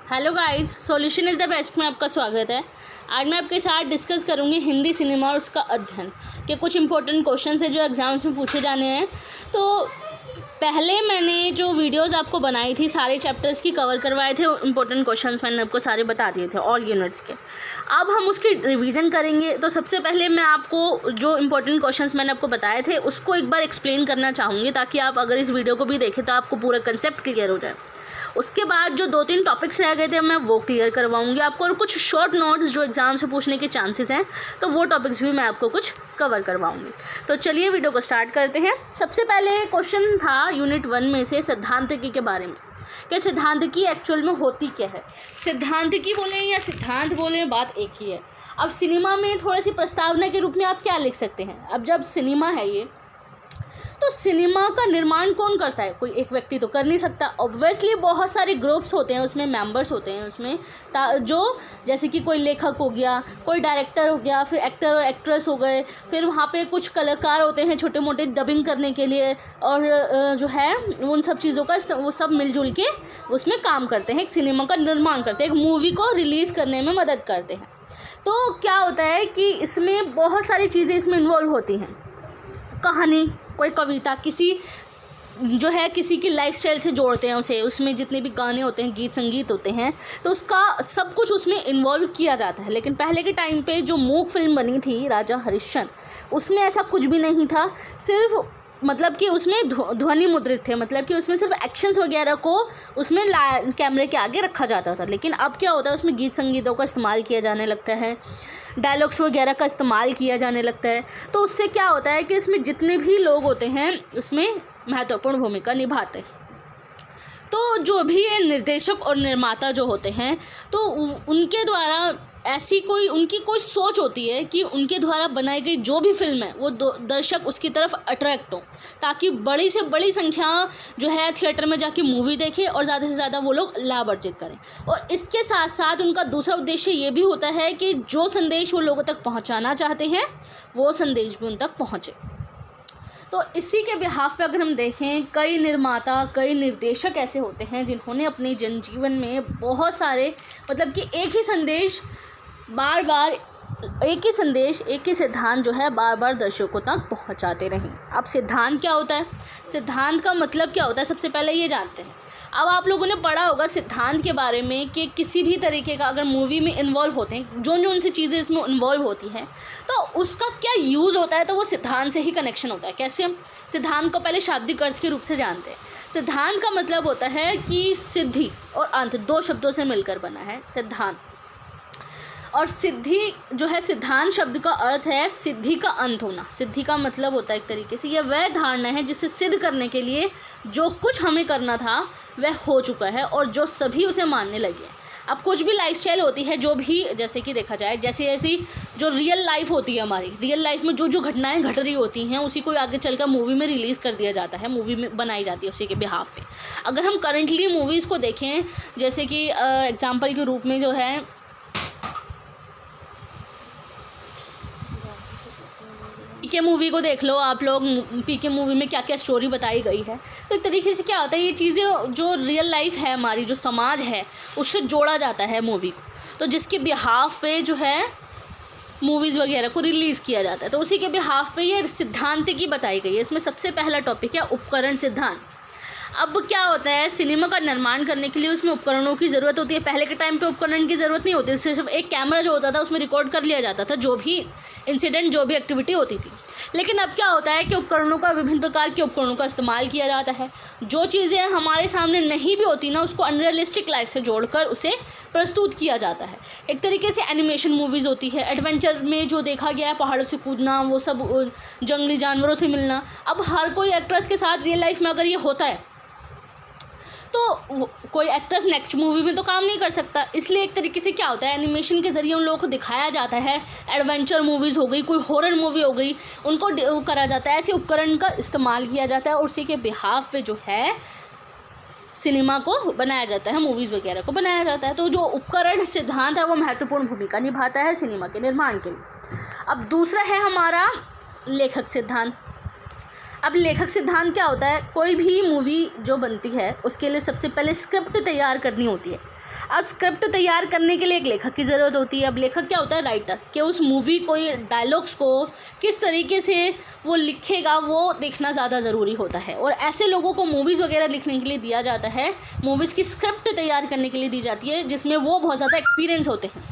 Hello guys, solution is the best में आपका स्वागत है। आज मैं आपके साथ डिस्कस करूंगी हिंदी सिनेमा और उसका अध्ययन के कुछ इंपॉर्टेंट क्वेश्चन है जो एग्ज़ाम्स में पूछे जाने हैं। तो पहले मैंने जो वीडियोस आपको बनाई थी सारे चैप्टर्स की कवर करवाए थे, इंपॉर्टेंट क्वेश्चंस मैंने आपको सारे बता दिए थे ऑल यूनिट्स के। अब हम उसकी रिवीजन करेंगे। तो सबसे पहले मैं आपको जो इंपॉर्टेंट क्वेश्चंस मैंने आपको बताए थे उसको एक बार एक्सप्लेन करना चाहूँगी, ताकि आप अगर इस वीडियो को भी देखें तो आपको पूरा कंसेप्ट क्लियर हो जाए। उसके बाद जो 2-3 टॉपिक्स रह गए थे मैं वो क्लियर करवाऊंगी आपको, और कुछ शॉर्ट नोट्स जो एग्ज़ाम से पूछने के चांसेस हैं तो वो टॉपिक्स भी मैं आपको कुछ कवर करवाऊंगी। तो चलिए वीडियो को स्टार्ट करते हैं। सबसे पहले क्वेश्चन था यूनिट 1 में से सिद्धांतिकी के बारे में कि सिद्धांतिकी एक्चुअल में होती क्या है। सिद्धांतिकी बोलें या सिद्धांत बोलें, बात एक ही है। अब सिनेमा में थोड़ी सी प्रस्तावना के रूप में आप क्या लिख सकते हैं। अब जब सिनेमा है ये, तो सिनेमा का निर्माण कौन करता है? कोई एक व्यक्ति तो कर नहीं सकता। ऑब्वियसली बहुत सारे ग्रुप्स होते हैं, उसमें मेंबर्स होते हैं उसमें, जो जैसे कि कोई लेखक हो गया, कोई डायरेक्टर हो गया, फिर एक्टर और एक्ट्रेस हो गए, फिर वहाँ पे कुछ कलाकार होते हैं छोटे मोटे डबिंग करने के लिए, और जो है उन सब चीज़ों का वो सब मिलजुल के उसमें काम करते हैं, एक सिनेमा का निर्माण करते हैं, एक मूवी को रिलीज़ करने में मदद करते हैं। तो क्या होता है कि इसमें बहुत सारी चीज़ें इसमें इन्वॉल्व होती हैं। कहानी, कोई कविता, किसी जो है किसी की लाइफस्टाइल से जोड़ते हैं उसे, उसमें जितने भी गाने होते हैं, गीत संगीत होते हैं, तो उसका सब कुछ उसमें इन्वॉल्व किया जाता है। लेकिन पहले के टाइम पे जो मूक फिल्म बनी थी राजा हरिश्चंद्र, उसमें ऐसा कुछ भी नहीं था। सिर्फ मतलब कि उसमें ध्वनि मुद्रित थे, मतलब कि उसमें सिर्फ एक्शंस वगैरह को उसमें कैमरे के आगे रखा जाता था। लेकिन अब क्या होता है, उसमें गीत संगीतों का इस्तेमाल किया जाने लगता है, डायलॉग्स वगैरह का इस्तेमाल किया जाने लगता है। तो उससे क्या होता है कि इसमें जितने भी लोग होते हैं उसमें महत्वपूर्ण भूमिका निभाते हैं। तो जो भी ये निर्देशक और निर्माता जो होते हैं, तो उनके द्वारा उनकी कोई सोच होती है कि उनके द्वारा बनाई गई जो भी फिल्म है वो दर्शक उसकी तरफ अट्रैक्ट हो, ताकि बड़ी से बड़ी संख्या जो है थिएटर में जाके मूवी देखे और ज़्यादा से ज़्यादा वो लोग लाभ अर्जित करें। और इसके साथ साथ उनका दूसरा उद्देश्य ये भी होता है कि जो संदेश वो लोगों तक पहुंचाना चाहते हैं वो संदेश भी उन तक पहुँचे। तो इसी के बिहाफ पे अगर हम देखें, कई निर्माता, कई निर्देशक ऐसे होते हैं जिन्होंने अपने जनजीवन में बहुत सारे, मतलब कि एक ही संदेश बार बार, एक ही सिद्धांत जो है बार बार दर्शकों तक पहुंचाते रहें। अब सिद्धांत क्या होता है, सिद्धांत का मतलब क्या होता है, सबसे पहले ये जानते हैं। अब आप लोगों ने पढ़ा होगा सिद्धांत के बारे में कि किसी भी तरीके का अगर मूवी में इन्वॉल्व होते हैं, जो उनसे चीज़ें इसमें इन्वॉल्व होती हैं, तो उसका क्या यूज़ होता है, तो वो सिद्धांत से ही कनेक्शन होता है। कैसे? हम सिद्धांत को पहले शाब्दिक अर्थ के रूप से जानते हैं। सिद्धांत का मतलब होता है कि सिद्धि और अंत, 2 शब्दों से मिलकर बना है सिद्धांत। और सिद्धि जो है, सिद्धांत शब्द का अर्थ है सिद्धि का अंत होना। सिद्धि का मतलब होता है एक तरीके से यह वह धारणा है जिसे सिद्ध करने के लिए जो कुछ हमें करना था वह हो चुका है और जो सभी उसे मानने लगे हैं। अब कुछ भी लाइफस्टाइल होती है, जो भी जैसे कि देखा जाए, जैसे ऐसी जो रियल लाइफ होती है, हमारी रियल लाइफ में जो घटनाएं घट रही होती हैं उसी को आगे चलकर मूवी में रिलीज़ कर दिया जाता है, मूवी में बनाई जाती है उसी के बिहाफ पे। अगर हम करंटली मूवीज़ को देखें, जैसे कि एग्जाम्पल के रूप में जो है पीके मूवी को देख लो आप लोग, पीके मूवी में क्या क्या स्टोरी बताई गई है। तो एक तरीके से क्या होता है, ये चीज़ें जो रियल लाइफ है हमारी, जो समाज है, उससे जोड़ा जाता है मूवी को, तो जिसके बिहाफ पे जो है मूवीज़ वगैरह को रिलीज़ किया जाता है। तो उसी के बिहाफ पे ये सिद्धांतिकी बताई गई है। इसमें सबसे पहला टॉपिक है उपकरण सिद्धांत। अब क्या होता है, सिनेमा का निर्माण करने के लिए उसमें उपकरणों की ज़रूरत होती है। पहले के टाइम पे उपकरण की ज़रूरत नहीं होती थी, सिर्फ एक कैमरा जो होता था उसमें रिकॉर्ड कर लिया जाता था जो भी इंसिडेंट, जो भी एक्टिविटी होती थी। लेकिन अब क्या होता है कि उपकरणों का, विभिन्न प्रकार के उपकरणों का इस्तेमाल किया जाता है। जो चीज़ें हमारे सामने नहीं भी होती ना, उसको अनरियलिस्टिक लाइफ से जोड़कर उसे प्रस्तुत किया जाता है। एक तरीके से एनिमेशन मूवीज़ होती है, एडवेंचर में जो देखा गया है, पहाड़ों से कूदना, वो सब जंगली जानवरों से मिलना। अब हर कोई एक्ट्रेस के साथ रियल लाइफ में अगर ये होता है तो कोई एक्ट्रेस नेक्स्ट मूवी में तो काम नहीं कर सकता। इसलिए एक तरीके से क्या होता है, एनिमेशन के ज़रिए उन लोगों को दिखाया जाता है। एडवेंचर मूवीज़ हो गई, कोई हॉरर मूवी हो गई, उनको करा जाता है, ऐसे उपकरण का इस्तेमाल किया जाता है और उसी के बिहाफ पे जो है सिनेमा को बनाया जाता है, मूवीज़ वगैरह को बनाया जाता है। तो जो उपकरण सिद्धांत है वो महत्वपूर्ण भूमिका निभाता है सिनेमा के निर्माण के लिए। अब दूसरा है हमारा लेखक सिद्धांत। अब लेखक सिद्धांत क्या होता है, कोई भी मूवी जो बनती है उसके लिए सबसे पहले स्क्रिप्ट तैयार करनी होती है। अब स्क्रिप्ट तैयार करने के लिए एक लेखक की ज़रूरत होती है। अब लेखक क्या होता है? राइटर, कि उस मूवी को, डायलॉग्स को किस तरीके से वो लिखेगा वो देखना ज़्यादा ज़रूरी होता है। और ऐसे लोगों को मूवीज़ वगैरह लिखने के लिए दिया जाता है, मूवीज़ की स्क्रिप्ट तैयार करने के लिए दी जाती है, जिसमें वो बहुत ज़्यादा एक्सपीरियंस होते हैं,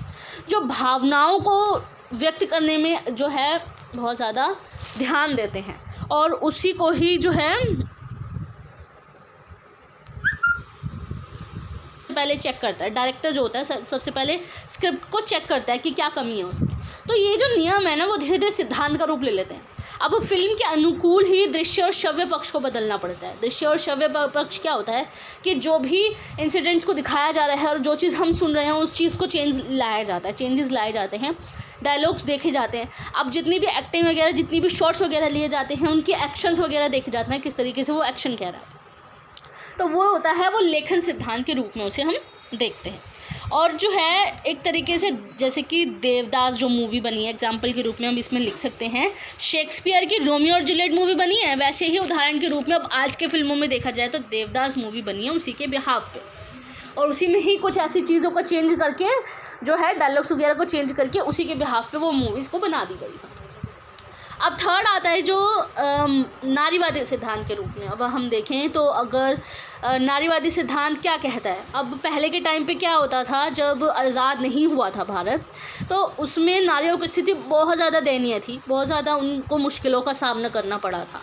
जो भावनाओं को व्यक्त करने में जो है बहुत ज़्यादा ध्यान देते हैं, और उसी को ही जो है पहले चेक करता है। डायरेक्टर जो होता है सबसे पहले स्क्रिप्ट को चेक करता है कि क्या कमी है उसमें। तो ये जो नियम है ना, वो धीरे धीरे सिद्धांत का रूप ले लेते हैं। अब फिल्म के अनुकूल ही दृश्य और श्रव्य पक्ष को बदलना पड़ता है। दृश्य और श्रव्य पक्ष क्या होता है कि जो भी इंसिडेंट्स को दिखाया जा रहा है और जो चीज़ हम सुन रहे हैं उस चीज़ को चेंजेस लाए जाते हैं, डायलॉग्स देखे जाते हैं। अब जितनी भी एक्टिंग वगैरह, जितनी भी शॉट्स वगैरह लिए जाते हैं, उनके एक्शंस वगैरह देखे जाते हैं, किस तरीके से वो एक्शन कह रहा है। तो वो होता है, वो लेखन सिद्धांत के रूप में उसे हम देखते हैं। और जो है एक तरीके से, जैसे कि देवदास जो मूवी बनी है, एग्जाम्पल के रूप में हम इसमें लिख सकते हैं, शेक्सपियर की रोमियो और जूलियट मूवी बनी है, वैसे ही उदाहरण के रूप में अब आज के फिल्मों में देखा जाए तो देवदास मूवी बनी है उसी के बिहाफ पे, और उसी में ही कुछ ऐसी चीज़ों को चेंज करके जो है डायलॉग्स वगैरह को चेंज करके उसी के बिहाफ पे वो मूवीज़ को बना दी गई है। अब थर्ड आता है जो नारीवादी सिद्धांत के रूप में। अब हम देखें तो अगर नारीवादी सिद्धांत क्या कहता है, अब पहले के टाइम पे क्या होता था, जब आज़ाद नहीं हुआ था भारत, तो उसमें नारियों की स्थिति बहुत ज़्यादा दयनीय थी, बहुत ज़्यादा उनको मुश्किलों का सामना करना पड़ा था।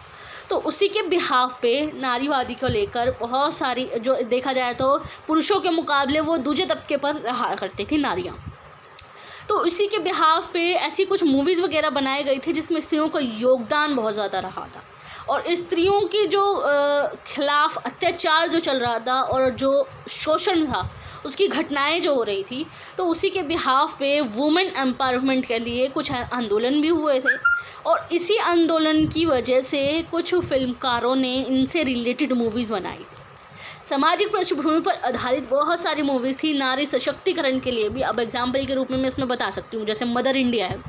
तो उसी के बिहाफ पे नारीवादी को लेकर बहुत सारी, जो देखा जाए तो पुरुषों के मुकाबले वो दूसरे तबके पर रहा करती थी नारियाँ। तो इसी के बिहाफ पे ऐसी कुछ मूवीज़ वगैरह बनाई गई थी जिसमें स्त्रियों का योगदान बहुत ज़्यादा रहा था, और स्त्रियों की जो खिलाफ अत्याचार जो चल रहा था और जो शोषण था उसकी घटनाएं जो हो रही थी, तो उसी के बिहाफ पे वुमेन एम्पावरमेंट के लिए कुछ आंदोलन भी हुए थे। और इसी आंदोलन की वजह से कुछ फिल्मकारों ने इनसे रिलेटेड मूवीज़ बनाई। सामाजिक पृष्ठभूमि पर आधारित बहुत सारी मूवीज़ थी नारी सशक्तिकरण के लिए भी। अब एग्जाम्पल के रूप में मैं इसमें बता सकती हूँ, जैसे मदर इंडिया है।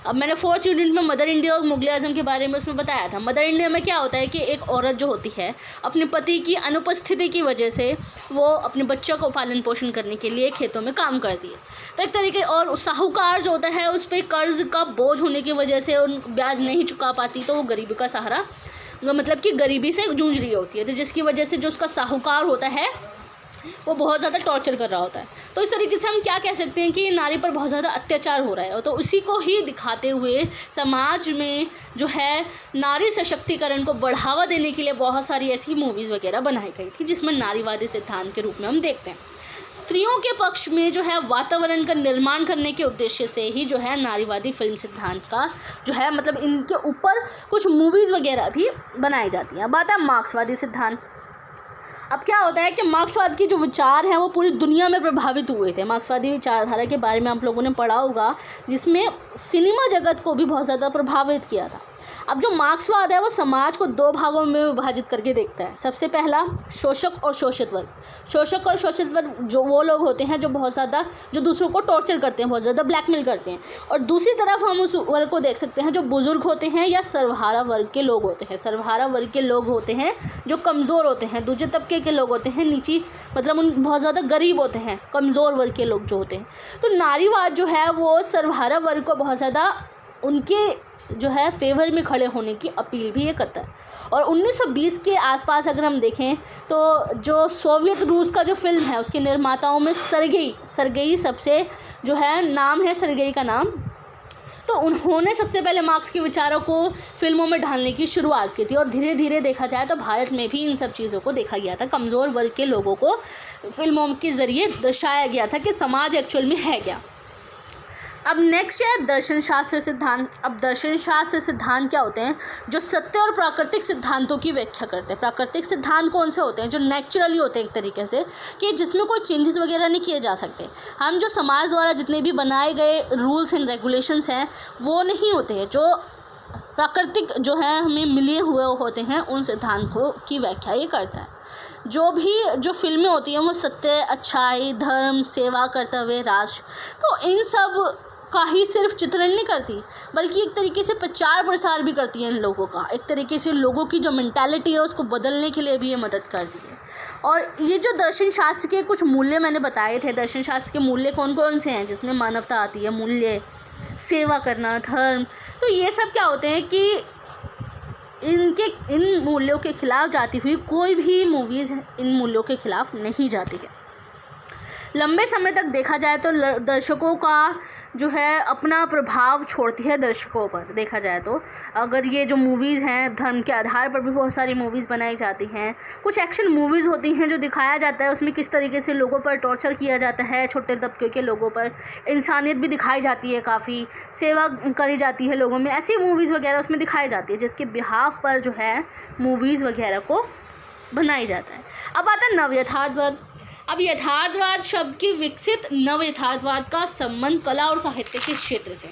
अब मैंने 4th यूनिट में मदर इंडिया और मुगल आज़म के बारे में उसमें बताया था। मदर इंडिया में क्या होता है कि एक औरत जो होती है अपने पति की अनुपस्थिति की वजह से वो अपने बच्चों को पालन पोषण करने के लिए खेतों में काम करती है। तो एक तरीके, और साहूकार जो होता है उस पर कर्ज का बोझ होने की वजह से उन ब्याज नहीं चुका पाती, तो वो गरीबी का सहारा, मतलब कि गरीबी से जूझ रही होती है, तो जिसकी वजह से जो उसका साहूकार होता है वो बहुत ज़्यादा टॉर्चर कर रहा होता है। तो इस तरीके से हम क्या कह सकते हैं कि नारी पर बहुत ज़्यादा अत्याचार हो रहा है। तो उसी को ही दिखाते हुए समाज में जो है नारी सशक्तिकरण को बढ़ावा देने के लिए बहुत सारी ऐसी मूवीज़ वगैरह बनाई गई थी, जिसमें नारीवादी सिद्धांत के रूप में हम देखते हैं। स्त्रियों के पक्ष में जो है वातावरण का निर्माण करने के उद्देश्य से ही जो है नारीवादी फिल्म सिद्धांत का जो है, मतलब इनके ऊपर कुछ मूवीज़ वगैरह भी बनाई जाती हैं। अब आता है मार्क्सवादी सिद्धांत। अब क्या होता है कि मार्क्सवाद की जो विचार हैं वो पूरी दुनिया में प्रभावित हुए थे। मार्क्सवादी विचारधारा के बारे में आप लोगों ने पढ़ा होगा, जिसमें सिनेमा जगत को भी बहुत ज़्यादा प्रभावित किया था। अब जो मार्क्सवाद है वो समाज को 2 भागों में विभाजित करके देखता है। सबसे पहला शोषक और शोषित वर्ग। शोषक और शोषित वर्ग जो वो लोग होते हैं जो बहुत ज़्यादा, जो दूसरों को टॉर्चर करते हैं, बहुत ज़्यादा ब्लैकमेल करते हैं। और दूसरी तरफ हम उस वर्ग को देख सकते हैं जो बुज़ुर्ग होते हैं या सर्वहारा वर्ग के लोग होते हैं। सर्वहारा वर्ग के लोग होते हैं जो कमज़ोर होते हैं, दूसरे तबके के लोग होते हैं, नीची, मतलब उन बहुत ज़्यादा गरीब होते हैं, कमज़ोर वर्ग के लोग जो होते हैं। तो नारीवाद जो है वो सर्वहारा वर्ग को बहुत ज़्यादा उनके जो है फेवर में खड़े होने की अपील भी ये करता है। और 1920 के आसपास अगर हम देखें तो जो सोवियत रूस का जो फिल्म है उसके निर्माताओं में सरगेई सबसे जो है नाम है, सरगेई का नाम। तो उन्होंने सबसे पहले मार्क्स के विचारों को फिल्मों में ढालने की शुरुआत की थी, और धीरे धीरे देखा जाए तो भारत में भी इन सब चीज़ों को देखा गया था। कमज़ोर वर्ग के लोगों को फिल्मों के ज़रिए दर्शाया गया था कि समाज एक्चुअल में है क्या। अब नेक्स्ट है दर्शन शास्त्र सिद्धांत। अब दर्शन शास्त्र सिद्धांत क्या होते हैं? जो सत्य और प्राकृतिक सिद्धांतों की व्याख्या करते हैं। प्राकृतिक सिद्धांत कौन से होते हैं? जो नेचुरली होते हैं, एक तरीके से कि जिसमें कोई चेंजेस वगैरह नहीं किए जा सकते। हम जो समाज द्वारा जितने भी बनाए गए रूल्स एंड रेगुलेशंस हैं वो नहीं होते हैं। जो प्राकृतिक जो है हमें मिले हुए होते हैं, उन सिद्धांतों की व्याख्या ये करता है। जो फिल्में होती हैं वो सत्य, अच्छाई, धर्म, सेवा, कर्तव्य, राष्ट्र, तो इन सब का ही सिर्फ चित्रण नहीं करती, बल्कि एक तरीके से प्रचार प्रसार भी करती है इन लोगों का। एक तरीके से लोगों की जो मेंटालिटी है उसको बदलने के लिए भी ये मदद करती है। और ये जो दर्शन शास्त्र के कुछ मूल्य मैंने बताए थे, दर्शन शास्त्र के मूल्य कौन कौन से हैं, जिसमें मानवता आती है, मूल्य, सेवा करना, धर्म, तो ये सब क्या होते हैं कि इन मूल्यों के खिलाफ जाती हुई कोई भी मूवीज़ इन मूल्यों के खिलाफ नहीं जाती है। लंबे समय तक देखा जाए तो दर्शकों का जो है अपना प्रभाव छोड़ती है दर्शकों पर। देखा जाए तो अगर ये जो मूवीज़ हैं, धर्म के आधार पर भी बहुत सारी मूवीज़ बनाई जाती हैं। कुछ एक्शन मूवीज़ होती हैं जो दिखाया जाता है उसमें किस तरीके से लोगों पर टॉर्चर किया जाता है, छोटे तबके के लोगों पर इंसानियत भी दिखाई जाती है, काफ़ी सेवा करी जाती है लोगों में। ऐसी मूवीज़ वगैरह उसमें दिखाई जाती है जिसके बिहाफ पर जो है मूवीज़ वगैरह को बनाई जाता है। अब आता है नव यथार्थवाद। अब यथार्थवाद शब्द की विकसित नव यथार्थवाद का संबंध कला और साहित्य के क्षेत्र से।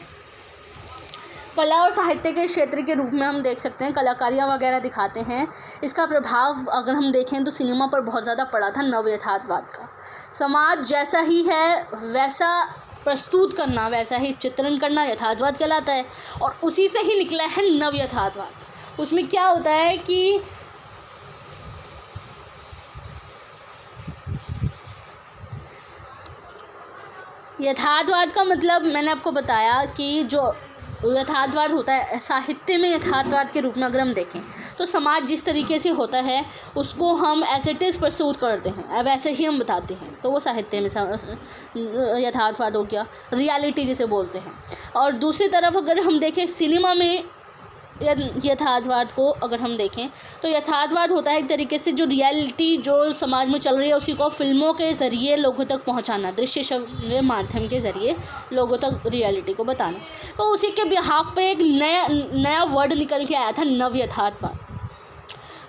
कला और साहित्य के क्षेत्र के रूप में हम देख सकते हैं, कलाकारियाँ वगैरह दिखाते हैं। इसका प्रभाव अगर हम देखें तो सिनेमा पर बहुत ज़्यादा पड़ा था नव यथार्थवाद का। समाज जैसा ही है वैसा प्रस्तुत करना, वैसा ही चित्रण करना यथार्थवाद कहलाता है, और उसी से ही निकला है नव यथार्थवाद। उसमें क्या होता है कि यथार्थवाद का मतलब मैंने आपको बताया कि जो यथार्थवाद होता है साहित्य में, यथार्थवाद के रूप में अगर हम देखें तो समाज जिस तरीके से होता है उसको हम एज इट इज़ प्रस्तुत करते हैं, अब ऐसे ही हम बताते हैं, तो वो साहित्य में यथार्थवाद हो गया, रियलिटी जिसे बोलते हैं। और दूसरी तरफ अगर हम देखें सिनेमा में यथार्थवाद को अगर हम देखें तो यथार्थवाद होता है एक तरीके से जो रियलिटी जो समाज में चल रही है उसी को फिल्मों के ज़रिए लोगों तक पहुंचाना, दृश्य श्रव्य माध्यम के ज़रिए लोगों तक रियलिटी को बताना। तो उसी के बिहाफ पे एक नया वर्ड निकल के आया था, नव यथार्थवाद।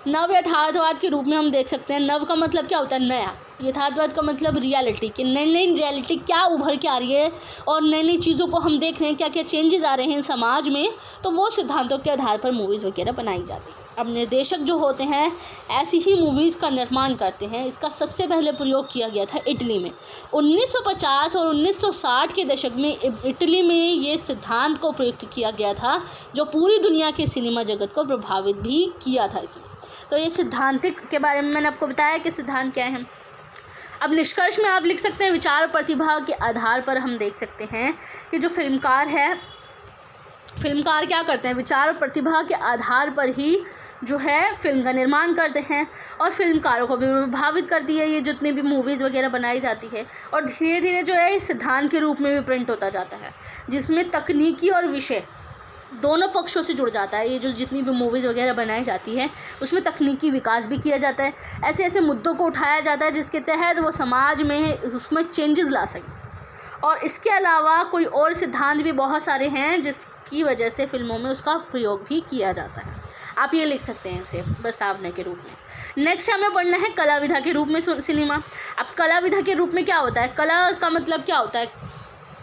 नव यथार्थवाद के रूप में हम देख सकते हैं, नव का मतलब क्या होता है, नया, यथार्थवाद का मतलब रियलिटी, कि नई नई रियलिटी क्या उभर के आ रही है और नई नई चीज़ों को हम देख रहे हैं, क्या क्या चेंजेस आ रहे हैं समाज में, तो वो सिद्धांतों के आधार पर मूवीज़ वगैरह बनाई जाती है। अब निर्देशक जो होते हैं ऐसी ही मूवीज़ का निर्माण करते हैं। इसका सबसे पहले प्रयोग किया गया था इटली में 1950 और 1960 के दशक में। इटली में ये सिद्धांत को प्रयुक्त किया गया था जो पूरी दुनिया के सिनेमा जगत को प्रभावित भी किया था इसमें। तो ये सिद्धांतिक के बारे में मैंने आपको बताया कि सिद्धांत क्या है। अब निष्कर्ष में आप लिख सकते हैं, विचार और प्रतिभा के आधार पर हम देख सकते हैं कि जो फिल्मकार है, फिल्मकार क्या करते हैं, विचार और प्रतिभा के आधार पर ही जो है फिल्म का निर्माण करते हैं और फिल्मकारों को भी प्रभावित करती है ये जितनी भी मूवीज़ वगैरह बनाई जाती है। और धीरे धीरे जो है इस सिद्धांत के रूप में भी प्रिंट होता जाता है जिसमें तकनीकी और विषय दोनों पक्षों से जुड़ जाता है। ये जो जितनी भी मूवीज़ वगैरह बनाई जाती है उसमें तकनीकी विकास भी किया जाता है, ऐसे ऐसे मुद्दों को उठाया जाता है जिसके तहत वो समाज में उसमें चेंजेस ला सकें। और इसके अलावा कोई और सिद्धांत भी बहुत सारे हैं जिसकी वजह से फिल्मों में उसका प्रयोग भी किया जाता है। आप ये लिख सकते हैं इसे प्रस्तावना के रूप में। नेक्स्ट हमें पढ़ना है कला विधा के रूप में सिनेमा। अब कला विधा के रूप में क्या होता है, कला का मतलब क्या होता है,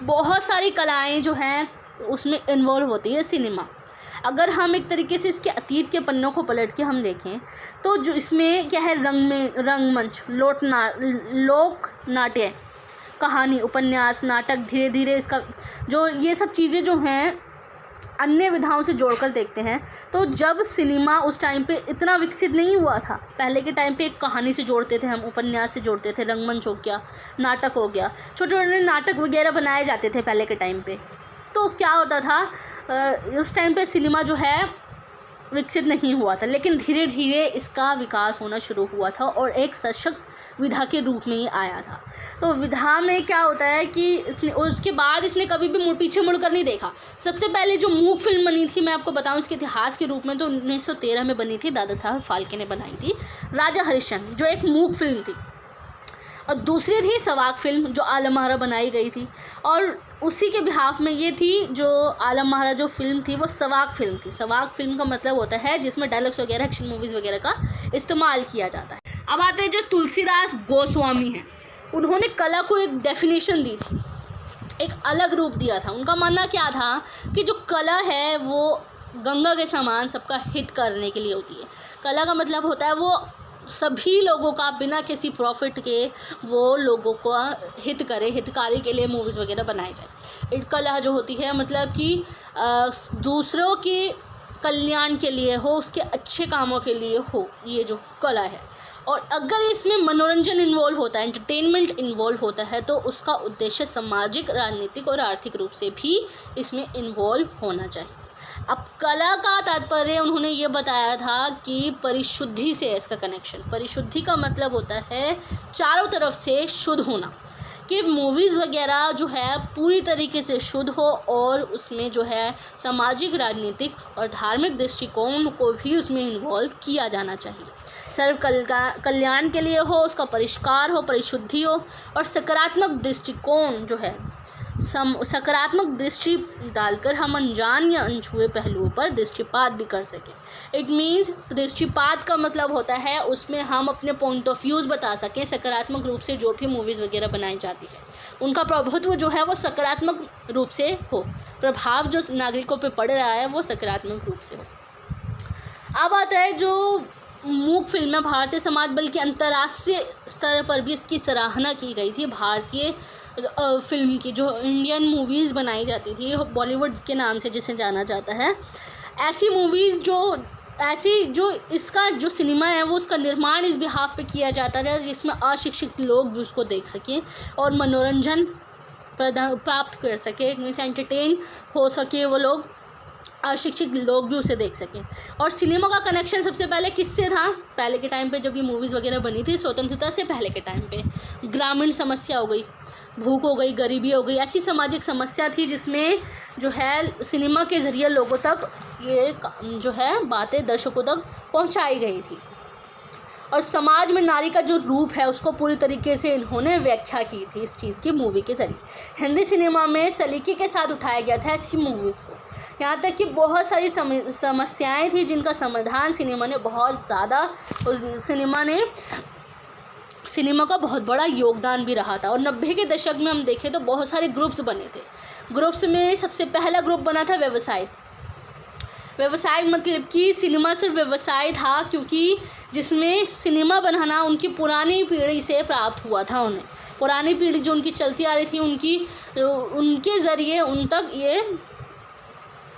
बहुत सारी कलाएँ जो हैं उसमें इन्वॉल्व होती है सिनेमा। अगर हम एक तरीके से इसके अतीत के पन्नों को पलट के हम देखें तो जो इसमें क्या है, रंगमंच, लोक नाट्य, कहानी, उपन्यास, नाटक, धीरे धीरे इसका जो ये सब चीज़ें जो हैं अन्य विधाओं से जोड़कर देखते हैं। तो जब सिनेमा उस टाइम पे इतना विकसित नहीं हुआ था, पहले के टाइम पे एक कहानी से जोड़ते थे हम, उपन्यास से जोड़ते थे, रंगमंच हो गया, नाटक हो गया, छोटे छोटे नाटक वगैरह बनाए जाते थे पहले के टाइम पे। तो क्या होता था उस टाइम पे सिनेमा जो है विकसित नहीं हुआ था, लेकिन धीरे धीरे इसका विकास होना शुरू हुआ था और एक सशक्त विधा के रूप में ये आया था। तो विधा में क्या होता है कि उसके बाद इसने कभी भी पीछे मुड़कर नहीं देखा। सबसे पहले जो मूक फिल्म बनी थी, मैं आपको बताऊं इसके इतिहास के रूप में, तो 1913 में बनी थी, दादा साहब फाल्के ने बनाई थी, राजा हरिश्चंद्र, जो एक मूक फिल्म थी। और दूसरी थी सवाक फिल्म जो आलम आरा बनाई गई थी, और उसी के बिहाफ में ये थी जो आलम आरा जो फिल्म थी वो सवाक फिल्म थी। सवाक फिल्म का मतलब होता है जिसमें डायलॉग्स वगैरह, एक्शन मूवीज़ वगैरह का इस्तेमाल किया जाता है। अब आते हैं जो तुलसीदास गोस्वामी हैं, उन्होंने कला को एक डेफिनेशन दी थी, एक अलग रूप दिया था। उनका मानना क्या था कि जो कला है वो गंगा के समान सबका हित करने के लिए होती है। कला का मतलब होता है वो सभी लोगों का बिना किसी प्रॉफिट के वो लोगों को हित करे, हितकारी के लिए मूवीज़ वगैरह बनाई जाए। कला जो होती है मतलब कि दूसरों की कल्याण के लिए हो, उसके अच्छे कामों के लिए हो, ये जो कला है। और अगर इसमें मनोरंजन इन्वॉल्व होता है, एंटरटेनमेंट इन्वॉल्व होता है, तो उसका उद्देश्य सामाजिक, राजनीतिक और आर्थिक रूप से भी इसमें इन्वॉल्व होना चाहिए। अब कला का तात्पर्य उन्होंने ये बताया था कि परिशुद्धि से है इसका कनेक्शन। परिशुद्धि का मतलब होता है चारों तरफ से शुद्ध होना, कि मूवीज़ वगैरह जो है पूरी तरीके से शुद्ध हो और उसमें जो है सामाजिक, राजनीतिक और धार्मिक दृष्टिकोण को भी उसमें इन्वॉल्व किया जाना चाहिए। सिर्फ कल्याण के लिए हो, उसका परिष्कार हो, परिशुद्धि हो और सकारात्मक दृष्टिकोण जो है, सकारात्मक दृष्टि डालकर हम अनजान या अनछुए पहलुओं पर दृष्टिपात भी कर सकें। इट मीन्स दृष्टिपात का मतलब होता है उसमें हम अपने पॉइंट ऑफ व्यूज़ बता सकें। सकारात्मक रूप से जो भी मूवीज़ वगैरह बनाई जाती है उनका प्रभुत्व जो है वो सकारात्मक रूप से हो, प्रभाव जो नागरिकों पे पड़ रहा है वो सकारात्मक रूप से हो। अब आता है जो मूक फिल्म है, भारतीय समाज बल्कि अंतर्राष्ट्रीय स्तर पर भी इसकी सराहना की गई थी। भारतीय फिल्म की जो इंडियन मूवीज़ बनाई जाती थी, बॉलीवुड के नाम से जिसे जाना जाता है, ऐसी मूवीज़ जो इसका जो सिनेमा है वो उसका निर्माण इस बिहाफ पे किया जाता है जिसमें अशिक्षित लोग भी उसको देख सकें और मनोरंजन प्राप्त कर सके, इनमें से एंटरटेन हो सके, वो लोग अशिक्षित लोग भी उसे देख सकें। और सिनेमा का कनेक्शन सबसे पहले किससे था? पहले के टाइम पे जब ये मूवीज़ वगैरह बनी थी, स्वतंत्रता से पहले के टाइम पे ग्रामीण समस्या हो गई, भूख हो गई, गरीबी हो गई, ऐसी सामाजिक समस्या थी जिसमें जो है सिनेमा के ज़रिए लोगों तक ये जो है बातें दर्शकों तक पहुंचाई गई थी। और समाज में नारी का जो रूप है उसको पूरी तरीके से इन्होंने व्याख्या की थी इस चीज़ की मूवी के ज़रिए। हिंदी सिनेमा में सलीके के साथ उठाया गया था ऐसी मूवीज़ को, यहाँ तक कि बहुत सारी समस्याएं थी जिनका समाधान सिनेमा का बहुत बड़ा योगदान भी रहा था। और 90 के दशक में हम देखें तो बहुत सारे ग्रुप्स बने थे। ग्रुप्स में सबसे पहला ग्रुप बना था व्यवसाय मतलब कि सिनेमा सिर्फ व्यवसाय था, क्योंकि जिसमें सिनेमा बनाना उनकी पुरानी पीढ़ी से प्राप्त हुआ था। उन्हें पुरानी पीढ़ी जो उनकी चलती आ रही थी उनके ज़रिए उन तक ये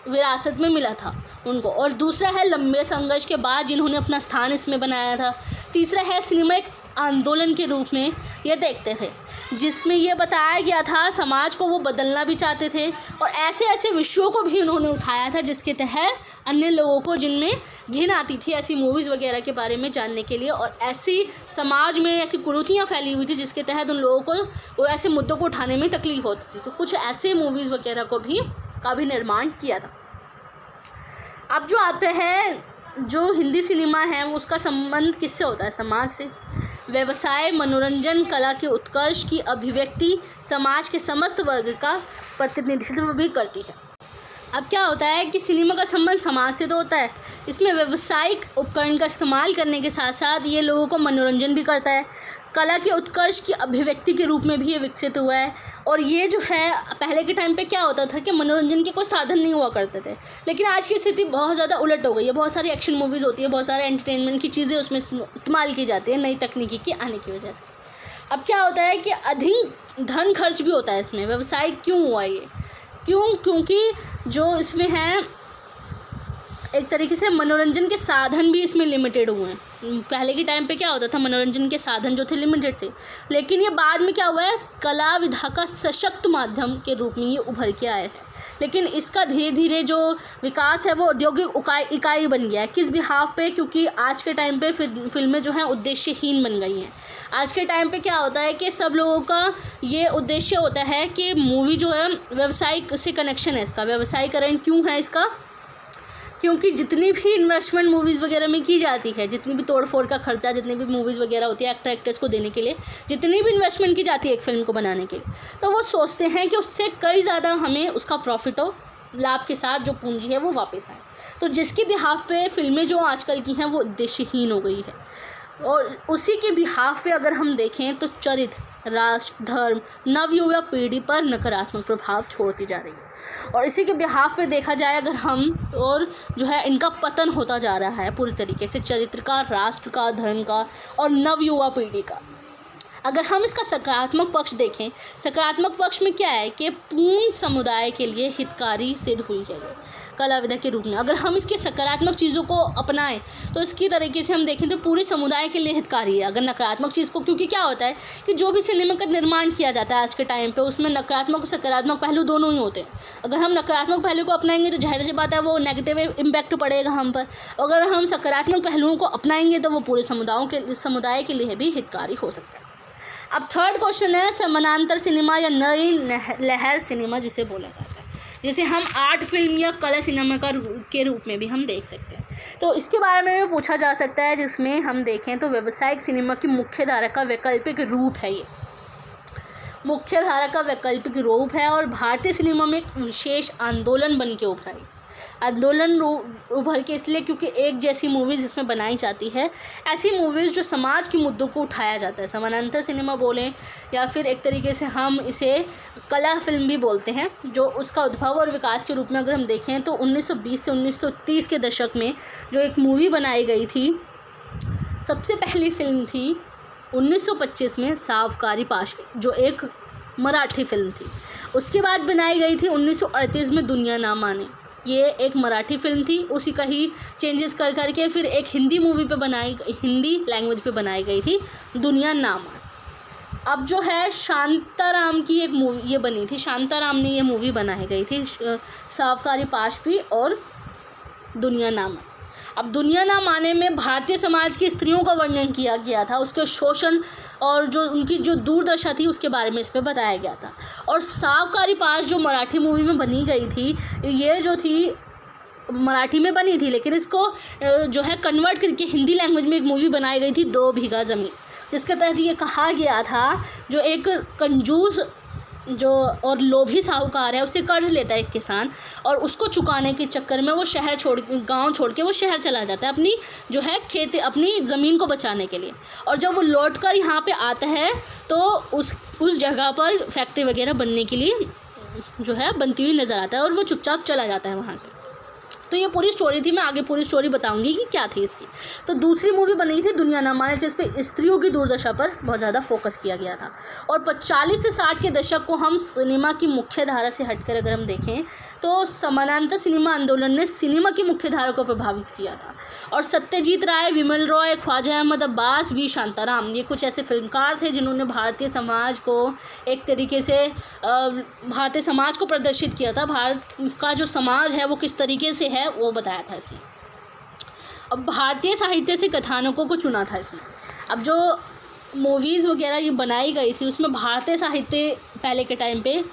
विरासत में मिला था उनको। और दूसरा है लंबे संघर्ष के बाद जिन्होंने अपना स्थान इसमें बनाया था। तीसरा है सिनेमा एक आंदोलन के रूप में ये देखते थे, जिसमें ये बताया गया था समाज को वो बदलना भी चाहते थे और ऐसे ऐसे विषयों को भी उन्होंने उठाया था जिसके तहत अन्य लोगों को जिनमें घिन आती थी ऐसी मूवीज़ वगैरह के बारे में जानने के लिए, और ऐसी समाज में ऐसी कुरीतियाँ फैली हुई थी जिसके तहत उन लोगों को वो ऐसे मुद्दों को उठाने में तकलीफ़ होती थी। तो कुछ ऐसे मूवीज़ वगैरह का भी निर्माण किया था। अब जो आते हैं जो हिंदी सिनेमा है वो उसका संबंध किससे होता है? समाज से। व्यवसाय, मनोरंजन, कला के उत्कर्ष की अभिव्यक्ति समाज के समस्त वर्ग का प्रतिनिधित्व भी करती है। अब क्या होता है कि सिनेमा का संबंध समाज से तो होता है, इसमें व्यावसायिक उपकरण का इस्तेमाल करने के साथ साथ ये लोगों को मनोरंजन भी करता है। कला के उत्कर्ष की अभिव्यक्ति के रूप में भी ये विकसित हुआ है। और ये जो है पहले के टाइम पे क्या होता था कि मनोरंजन के कोई साधन नहीं हुआ करते थे, लेकिन आज की स्थिति बहुत ज़्यादा उलट हो गई है। बहुत सारी एक्शन मूवीज़ होती है, बहुत सारे एंटरटेनमेंट की चीज़ें उसमें इस्तेमाल की जाती है नई तकनीकी के आने की वजह से। अब क्या होता है कि अधिक धन खर्च भी होता है इसमें। व्यवसाय क्यों हुआ ये? क्योंकि जो इसमें है एक तरीके से मनोरंजन के साधन भी इसमें लिमिटेड हुए हैं। पहले के टाइम पे क्या होता था, मनोरंजन के साधन जो थे लिमिटेड थे, लेकिन ये बाद में क्या हुआ है, कला विधा का सशक्त माध्यम के रूप में ये उभर के आए हैं। लेकिन इसका धीरे धीरे जो विकास है वो औद्योगिक इकाई बन गया है। किस बिहाफ पे? क्योंकि आज के टाइम पे फिल्में जो हैं उद्देश्यहीन बन गई हैं। आज के टाइम पे क्या होता है कि सब लोगों का ये उद्देश्य होता है कि मूवी जो है व्यवसायिक से कनेक्शन है इसका। व्यवसायीकरण क्यों है इसका? क्योंकि जितनी भी इन्वेस्टमेंट मूवीज़ वगैरह में की जाती है, जितनी भी तोड़ फोड़ का खर्चा, जितनी भी मूवीज़ वगैरह होती है एक्टर्स को देने के लिए, जितनी भी इन्वेस्टमेंट की जाती है एक फ़िल्म को बनाने के लिए, तो वो सोचते हैं कि उससे कई ज़्यादा हमें उसका प्रॉफिट हो, लाभ के साथ जो पूंजी है वो वापस आए। तो जिसके बिहाफ पे फिल्में जो आजकल की हैं वो उद्देश्यहीन हो गई है। और उसी के बिहाफ पे अगर हम देखें तो चरित्र, राष्ट्र, धर्म, नवयुवा पीढ़ी पर नकारात्मक प्रभाव छोड़ती जा रही है। और इसी के बिहाफ पे देखा जाए अगर हम, और जो है इनका पतन होता जा रहा है पूरी तरीके से, चरित्र का, राष्ट्र का, धर्म का और नवयुवा पीढ़ी का। अगर हम इसका सकारात्मक पक्ष देखें, सकारात्मक पक्ष में क्या है कि पूर्ण समुदाय के लिए हितकारी सिद्ध हुई है ये कला विधा के रूप में। अगर हम इसके सकारात्मक चीज़ों को अपनाएं तो इसकी तरीके से हम देखें तो पूरे समुदाय के लिए हितकारी है। अगर नकारात्मक चीज़ को, क्योंकि क्या होता है कि जो भी सिनेमा का निर्माण किया जाता है आज के टाइम पे, उसमें नकारात्मक और सकारात्मक पहलू दोनों ही होते हैं। अगर हम नकारात्मक पहलू को अपनाएंगे तो जाहिर सी बात है वो नेगेटिव इम्पैक्ट पड़ेगा हम पर। अगर हम सकारात्मक पहलुओं को अपनाएंगे तो वो पूरे समुदाय के लिए भी हितकारी हो सकता है। अब थर्ड क्वेश्चन है समानांतर सिनेमा या नई लहर सिनेमा जिसे बोला जाता है, जिसे हम आर्ट फिल्म या कला सिनेमा के रूप में भी हम देख सकते हैं। तो इसके बारे में भी पूछा जा सकता है, जिसमें हम देखें तो व्यावसायिक सिनेमा की मुख्य धारा का वैकल्पिक रूप है। ये मुख्य धारा का वैकल्पिक रूप है और भारतीय सिनेमा में एक विशेष आंदोलन बन के उभरा है। आंदोलन उभर के इसलिए क्योंकि एक जैसी मूवीज़ इसमें बनाई जाती है, ऐसी मूवीज़ जो समाज के मुद्दों को उठाया जाता है। समानांतर सिनेमा बोलें या फिर एक तरीके से हम इसे कला फिल्म भी बोलते हैं, जो उसका उद्भव और विकास के रूप में अगर हम देखें तो 1920 से 1930 के दशक में जो एक मूवी बनाई गई थी, सबसे पहली फिल्म थी 1925 में सावकारी पाशी, जो एक मराठी फिल्म थी। उसके बाद बनाई गई थी 1938 में दुनिया ना माने, ये एक मराठी फिल्म थी। उसी का ही चेंजेस कर करके फिर एक हिंदी हिंदी लैंग्वेज पे बनाई गई थी दुनिया ना माने। अब जो है शांताराम की एक मूवी ये बनी थी, शांताराम ने ये मूवी बनाई गई थी, सावकारी पाशवी और दुनिया ना माने। अब दुनिया ना माने में भारतीय समाज की स्त्रियों का वर्णन किया गया था, उसके शोषण और जो उनकी जो दुर्दशा थी उसके बारे में इस पर बताया गया था। और सावकारी पाश जो मराठी मूवी में बनी गई थी, ये जो थी मराठी में बनी थी, लेकिन इसको जो है कन्वर्ट करके हिंदी लैंग्वेज में एक मूवी बनाई गई थी 2 बीघा ज़मीन, जिसके तहत ये कहा गया था जो एक कंजूस जो और लोभी साहूकार है, उससे कर्ज लेता है एक किसान, और उसको चुकाने के चक्कर में वो गांव छोड़ के वो शहर चला जाता है अपनी जो है खेती, अपनी ज़मीन को बचाने के लिए। और जब वो लौटकर यहाँ पे आता है तो उस जगह पर फैक्ट्री वगैरह बनने के लिए जो है बनती हुई नज़र आता है और वो चुपचाप चला जाता है वहाँ से। तो ये पूरी स्टोरी थी, मैं आगे पूरी स्टोरी बताऊंगी कि क्या थी इसकी। तो दूसरी मूवी बनी थी दुनिया ना माने, जिस पे स्त्रियों की दुर्दशा पर बहुत ज़्यादा फोकस किया गया था। और 40 से 60 के दशक को हम सिनेमा की मुख्य धारा से हटकर अगर हम देखें तो समानांतर सिनेमा आंदोलन ने सिनेमा की मुख्य धारा को प्रभावित किया था। और सत्यजीत राय, विमल रॉय, ख्वाजा अहमद अब्बास, वी शांताराम, ये कुछ ऐसे फिल्मकार थे जिन्होंने भारतीय समाज को एक तरीके से भारतीय समाज को प्रदर्शित किया था। भारत का जो समाज है वो किस तरीके से है वो बताया था इसमें। अब भारतीय साहित्य से कथानकों को चुना था इसमें। अब जो मूवीज़ वगैरह ये बनाई गई थी उसमें भारतीय साहित्य पहले के टाइम पे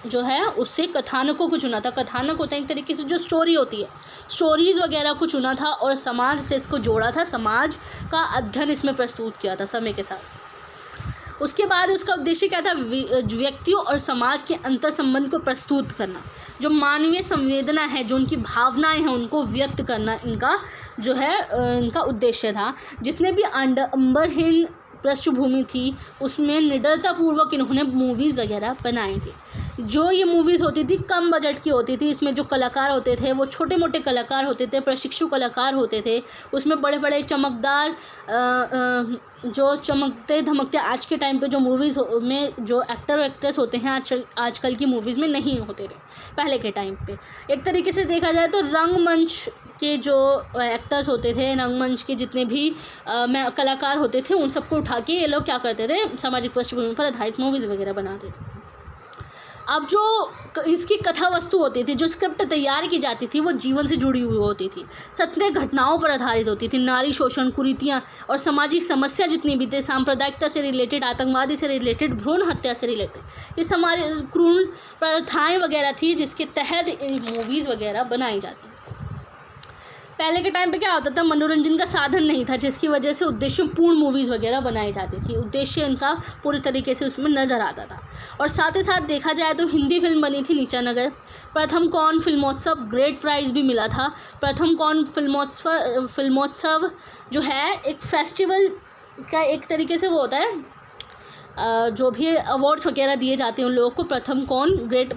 जो है उससे कथानकों को चुना था। कथानक होता है एक तरीके से जो स्टोरी होती है, स्टोरीज़ वगैरह को चुना था और समाज से इसको जोड़ा था, समाज का अध्ययन इसमें प्रस्तुत किया था समय के साथ। उसके बाद उसका उद्देश्य क्या था, व्यक्तियों और समाज के अंतर संबंध को प्रस्तुत करना, जो मानवीय संवेदना है, जो उनकी भावनाएं हैं उनको व्यक्त करना, इनका जो है इनका उद्देश्य था। जितने भी अंबरहीन पृष्ठभूमि थी उसमें निडरतापूर्वक इन्होंने मूवीज़ वगैरह बनाई थी। जो ये मूवीज़ होती थी कम बजट की होती थी, इसमें जो कलाकार होते थे वो छोटे मोटे कलाकार होते थे, प्रशिक्षु कलाकार होते थे। उसमें बड़े बड़े चमकदार जो चमकते धमकते आज के टाइम पे जो मूवीज़ में जो एक्टर और एक्ट्रेस होते हैं आजकल की मूवीज़ में नहीं होते थे पहले के टाइम पे। एक तरीके से देखा जाए तो रंगमंच के जो एक्टर्स होते थे, रंगमंच के जितने भी कलाकार होते थे, उन सबको उठा के ये लोग क्या करते थे, सामाजिक पृष्ठभूमि पर आधारित मूवीज़ वगैरह बनाते थे। अब जो इसकी कथा वस्तु होती थी, जो स्क्रिप्ट तैयार की जाती थी, वो जीवन से जुड़ी हुई होती थी, सत्य घटनाओं पर आधारित होती थी। नारी शोषण, कुरीतियाँ और सामाजिक समस्या जितनी भी थी, सांप्रदायिकता से रिलेटेड, आतंकवादी से रिलेटेड, भ्रूण हत्या से रिलेटेड, ये हमारे क्रूर प्रथाएँ वगैरह थी जिसके तहत मूवीज़ वगैरह बनाई जाती। पहले के टाइम पे क्या होता था, मनोरंजन का साधन नहीं था, जिसकी वजह से उद्देश्यपूर्ण मूवीज़ वगैरह बनाई जाती थी, उद्देश्य इनका पूरी तरीके से उसमें नज़र आता था। और साथ ही साथ देखा जाए तो हिंदी फिल्म बनी थी नीचा नगर, प्रथम कौन फिल्मोत्सव, ग्रेट प्राइज़ भी मिला था। प्रथम कौन फिल्मोत्सव जो है एक फेस्टिवल का एक तरीके से वो होता है जो भी अवार्ड्स वगैरह दिए जाते हैं उन लोगों को, प्रथम कौन ग्रेट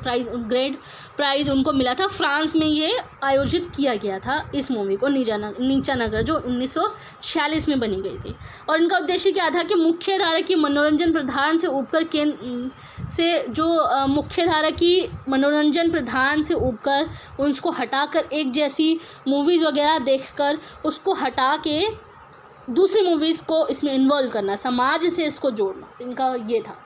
प्राइज़ उनको मिला था। फ्रांस में ये आयोजित किया गया था इस मूवी को, नीचा नगर, जो 1946 में बनी गई थी। और इनका उद्देश्य क्या था कि मुख्य धारा की मनोरंजन प्रधान से ऊपर उसको हटाकर एक जैसी मूवीज़ वगैरह देखकर उसको हटा के दूसरी मूवीज़ को इसमें इन्वॉल्व करना, समाज से इसको जोड़ना, इनका ये था।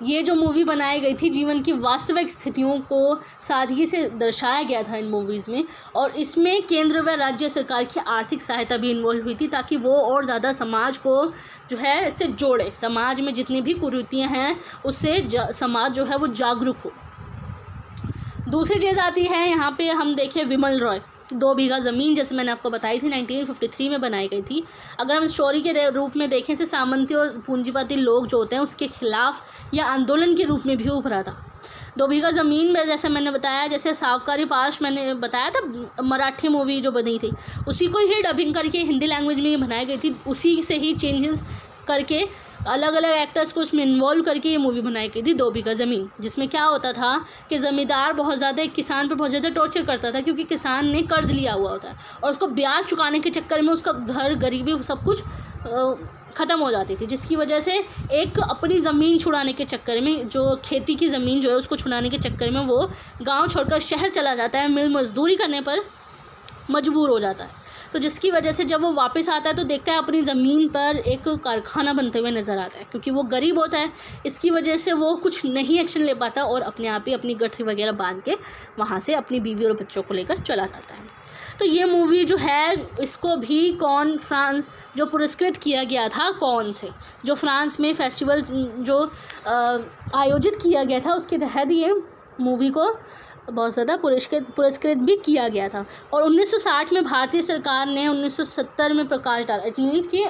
ये जो मूवी बनाई गई थी जीवन की वास्तविक स्थितियों को सादगी से दर्शाया गया था इन मूवीज़ में, और इसमें केंद्र व राज्य सरकार की आर्थिक सहायता भी इन्वॉल्व हुई थी ताकि वो और ज़्यादा समाज को जो है इससे जोड़े, समाज में जितनी भी कुरीतियाँ हैं उससे समाज जो है वो जागरूक हो। दूसरी चीज़ आती है यहाँ पे, हम देखें विमल रॉय, 2 बीघा ज़मीन, जैसे मैंने आपको बताई थी 1953 में बनाई गई थी। अगर हम स्टोरी के रूप में देखें से सामंती और पूंजीपति लोग जो होते हैं उसके खिलाफ या आंदोलन के रूप में भी उभरा था। 2 बीघा ज़मीन में जैसे मैंने बताया, जैसे सावकारी पाश मैंने बताया था मराठी मूवी जो बनी थी, उसी को ही डबिंग करके हिंदी लैंग्वेज में बनाई गई थी, उसी से ही चेंजेस करके अलग अलग एक्टर्स को उसमें इन्वॉल्व करके ये मूवी बनाई गई थी 2 बीघा ज़मीन। जिसमें क्या होता था कि ज़मींदार बहुत ज़्यादा एक किसान पर बहुत ज़्यादा टॉर्चर करता था, क्योंकि किसान ने कर्ज़ लिया हुआ होता है और उसको ब्याज चुकाने के चक्कर में उसका घर, गरीबी, सब कुछ ख़त्म हो जाती थी, जिसकी वजह से एक अपनी ज़मीन छुड़ाने के चक्कर में, जो खेती की ज़मीन जो है उसको छुड़ाने के चक्कर में वो गाँव छोड़कर शहर चला जाता है, मिल मजदूरी करने पर मजबूर हो जाता है। तो जिसकी वजह से जब वो वापस आता है तो देखता है अपनी ज़मीन पर एक कारखाना बनते हुए नज़र आता है, क्योंकि वो गरीब होता है, इसकी वजह से वो कुछ नहीं एक्शन ले पाता और अपने आप ही अपनी गठरी वगैरह बांध के वहाँ से अपनी बीवी और बच्चों को लेकर चला जाता है। तो ये मूवी जो है, इसको भी फ्रांस जो पुरस्कृत किया गया था, से जो फ्रांस में फेस्टिवल जो आयोजित किया गया था उसके तहत ये मूवी को बहुत ज़्यादा पुरस्कृत भी किया गया था। और 1960 में भारतीय सरकार ने 1970 में प्रकाश डाला। इट मीन्स कि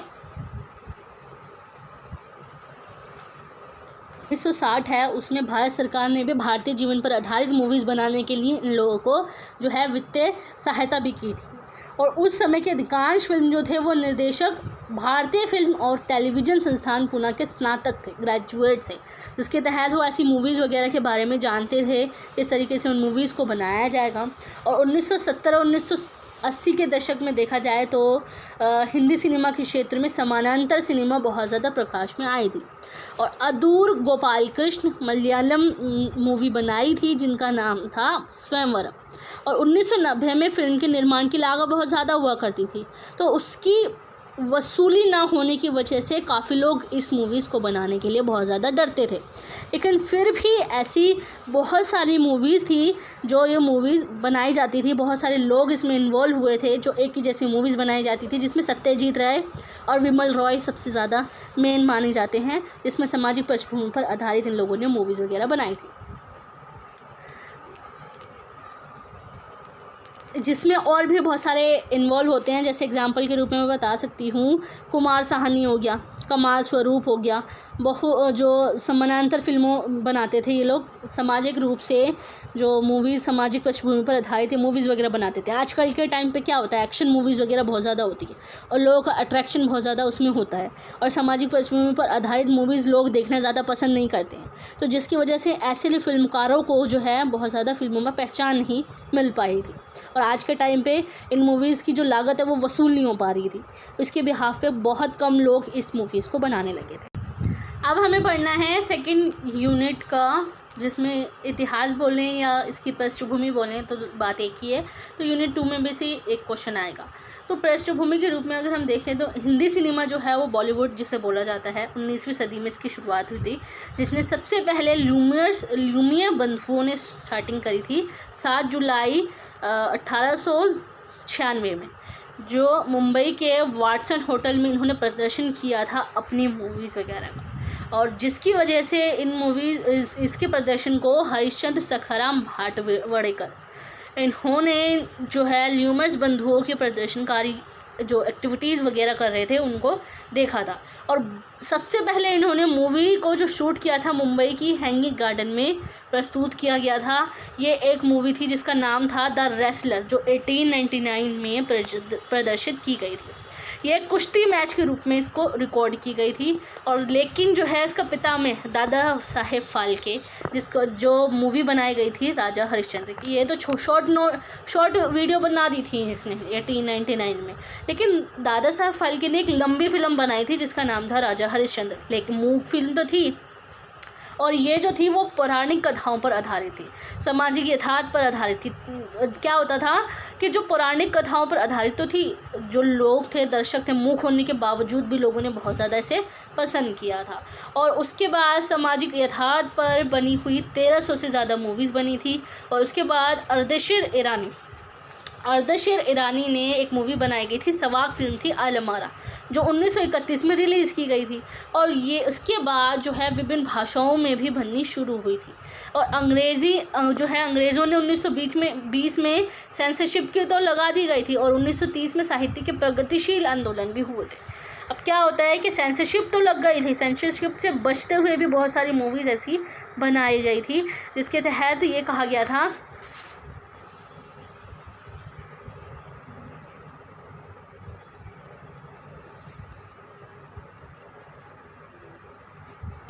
1960 है उसमें भारत सरकार ने भी भारतीय जीवन पर आधारित मूवीज़ बनाने के लिए इन लोगों को जो है वित्तीय सहायता भी की थी। और उस समय के अधिकांश फिल्म जो थे वो निर्देशक भारतीय फिल्म और टेलीविज़न संस्थान पुणे के स्नातक थे, ग्रेजुएट थे, जिसके तहत वो ऐसी मूवीज़ वगैरह के बारे में जानते थे, इस तरीके से उन मूवीज़ को बनाया जाएगा। और 1970 और 1980 के दशक में देखा जाए तो हिंदी सिनेमा के क्षेत्र में समानांतर सिनेमा बहुत ज़्यादा प्रकाश में आई थी। और अदूर गोपाल कृष्ण मलयालम मूवी बनाई थी जिनका नाम था स्वयंवरम। और 1990 में फिल्म के निर्माण की लागत बहुत ज़्यादा हुआ करती थी, तो उसकी वसूली ना होने की वजह से काफ़ी लोग इस मूवीज़ को बनाने के लिए बहुत ज़्यादा डरते थे। लेकिन फिर भी ऐसी बहुत सारी मूवीज़ थी जो ये मूवीज़ बनाई जाती थी, बहुत सारे लोग इसमें इन्वॉल्व हुए थे, जो एक ही जैसी मूवीज़ बनाई जाती थी, जिसमें सत्यजीत राय और विमल रॉय सबसे ज़्यादा मेन माने जाते हैं, जिसमें सामाजिक पृष्ठभूमि पर आधारित इन लोगों ने मूवीज़ वगैरह बनाई थी। जिसमें और भी बहुत सारे इन्वॉल्व होते हैं, जैसे एग्जांपल के रूप में मैं बता सकती हूँ कुमार साहनी हो गया, कमाल स्वरूप हो गया, जो समानांतर फिल्मों बनाते थे ये लोग, सामाजिक रूप से जो मूवीज़ सामाजिक पृष्ठभूमि पर आधारित मूवीज़ वगैरह बनाते थे। आजकल के टाइम पे क्या होता है, एक्शन मूवीज़ वगैरह बहुत ज़्यादा होती है और लोगों का अट्रैक्शन बहुत ज़्यादा उसमें होता है, और सामाजिक पृष्ठभूमि पर आधारित मूवीज़ लोग देखना ज़्यादा पसंद नहीं करते हैं, तो जिसकी वजह से ऐसे फिल्मकारों को जो है बहुत ज़्यादा फिल्मों में पहचान नहीं मिल पाई थी। और आज के टाइम पे इन मूवीज़ की जो लागत है वो वसूल नहीं हो पा रही थी, इसके बिहाफ पे बहुत कम लोग इस मूवीज़ को बनाने लगे थे। अब हमें पढ़ना है सेकंड यूनिट का, जिसमें इतिहास बोलें या इसकी पृष्ठभूमि बोलें तो बात एक ही है। तो यूनिट 2 में भी से एक क्वेश्चन आएगा। तो पृष्ठभूमि के रूप में अगर हम देखें तो हिंदी सिनेमा जो है वो बॉलीवुड जिसे बोला जाता है, 19वीं सदी में इसकी शुरुआत हुई थी, जिसने सबसे पहले ल्यूमियर बंधुओं ने स्टार्टिंग करी थी 7 जुलाई 1896 में, जो मुंबई के वाटसन होटल में इन्होंने प्रदर्शन किया था अपनी मूवीज़ वगैरह का, और जिसकी वजह से इन इसके प्रदर्शन को हरिश्चंद्र सखाराम भाटवड़ेकर इन्होंने जो है ल्यूमर्स बंधुओं के प्रदर्शनकारी जो एक्टिविटीज़ वगैरह कर रहे थे उनको देखा था। और सबसे पहले इन्होंने मूवी को जो शूट किया था मुंबई की हैंगिंग गार्डन में प्रस्तुत किया गया था। ये एक मूवी थी जिसका नाम था द रेसलर, जो 1899 में प्रदर्शित की गई थी। ये एक कुश्ती मैच के रूप में इसको रिकॉर्ड की गई थी। और लेकिन जो है इसका पिता में दादा साहेब फाल्के, जिसको जो मूवी बनाई गई थी राजा हरिश्चंद्र की, ये तो शॉर्ट वीडियो बना दी थी इसने 1899 में। लेकिन दादा साहब फाल्के ने एक लंबी फिल्म बनाई थी जिसका नाम था राजा हरिश्चंद्र, लेकिन मूक फिल्म तो थी। और ये जो थी वो पौराणिक कथाओं पर आधारित थी, सामाजिक यथार्थ पर आधारित थी। क्या होता था कि जो पौराणिक कथाओं पर आधारित तो थी, जो लोग थे, दर्शक थे, मूक होने के बावजूद भी लोगों ने बहुत ज़्यादा इसे पसंद किया था। और उसके बाद सामाजिक यथार्थ पर बनी हुई 1300 से ज़्यादा मूवीज़ बनी थी। और उसके बाद अर्देशीर ईरानी ने एक मूवी बनाई गई थी, सवाक फिल्म थी आलमारा, जो 1931 में रिलीज़ की गई थी। और ये उसके बाद जो है विभिन्न भाषाओं में भी बननी शुरू हुई थी। और अंग्रेज़ी जो है अंग्रेज़ों ने 1920 में सेंसरशिप की तो लगा दी गई थी। और 1930 में साहित्य के प्रगतिशील आंदोलन भी हुए थे। अब क्या होता है कि सेंसरशिप तो लग गई थी, सेंसरशिप से बचते हुए भी बहुत सारी मूवीज़ ऐसी बनाई गई थी जिसके तहत ये कहा गया था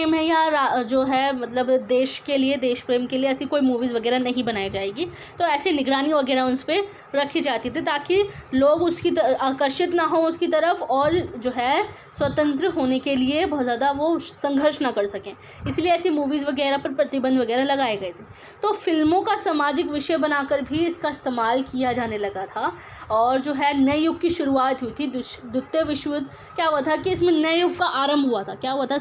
में या जो है मतलब देश के लिए, देश प्रेम के लिए ऐसी कोई मूवीज़ वगैरह नहीं बनाई जाएगी। तो ऐसी निगरानी वगैरह उस पर रखी जाती थी ताकि लोग उसकी आकर्षित ना हो उसकी तरफ, और जो है स्वतंत्र होने के लिए बहुत ज़्यादा वो संघर्ष ना कर सकें, इसलिए ऐसी मूवीज़ वगैरह पर प्रतिबंध वगैरह लगाए गए थे। तो फिल्मों का सामाजिक विषय बनाकर भी इसका इस्तेमाल किया जाने लगा था। और जो है नए युग की शुरुआत हुई थी, द्वितीय विश्व युद्ध। क्या हुआ था कि इसमें नए युग का आरंभ हुआ था। क्या हुआ था,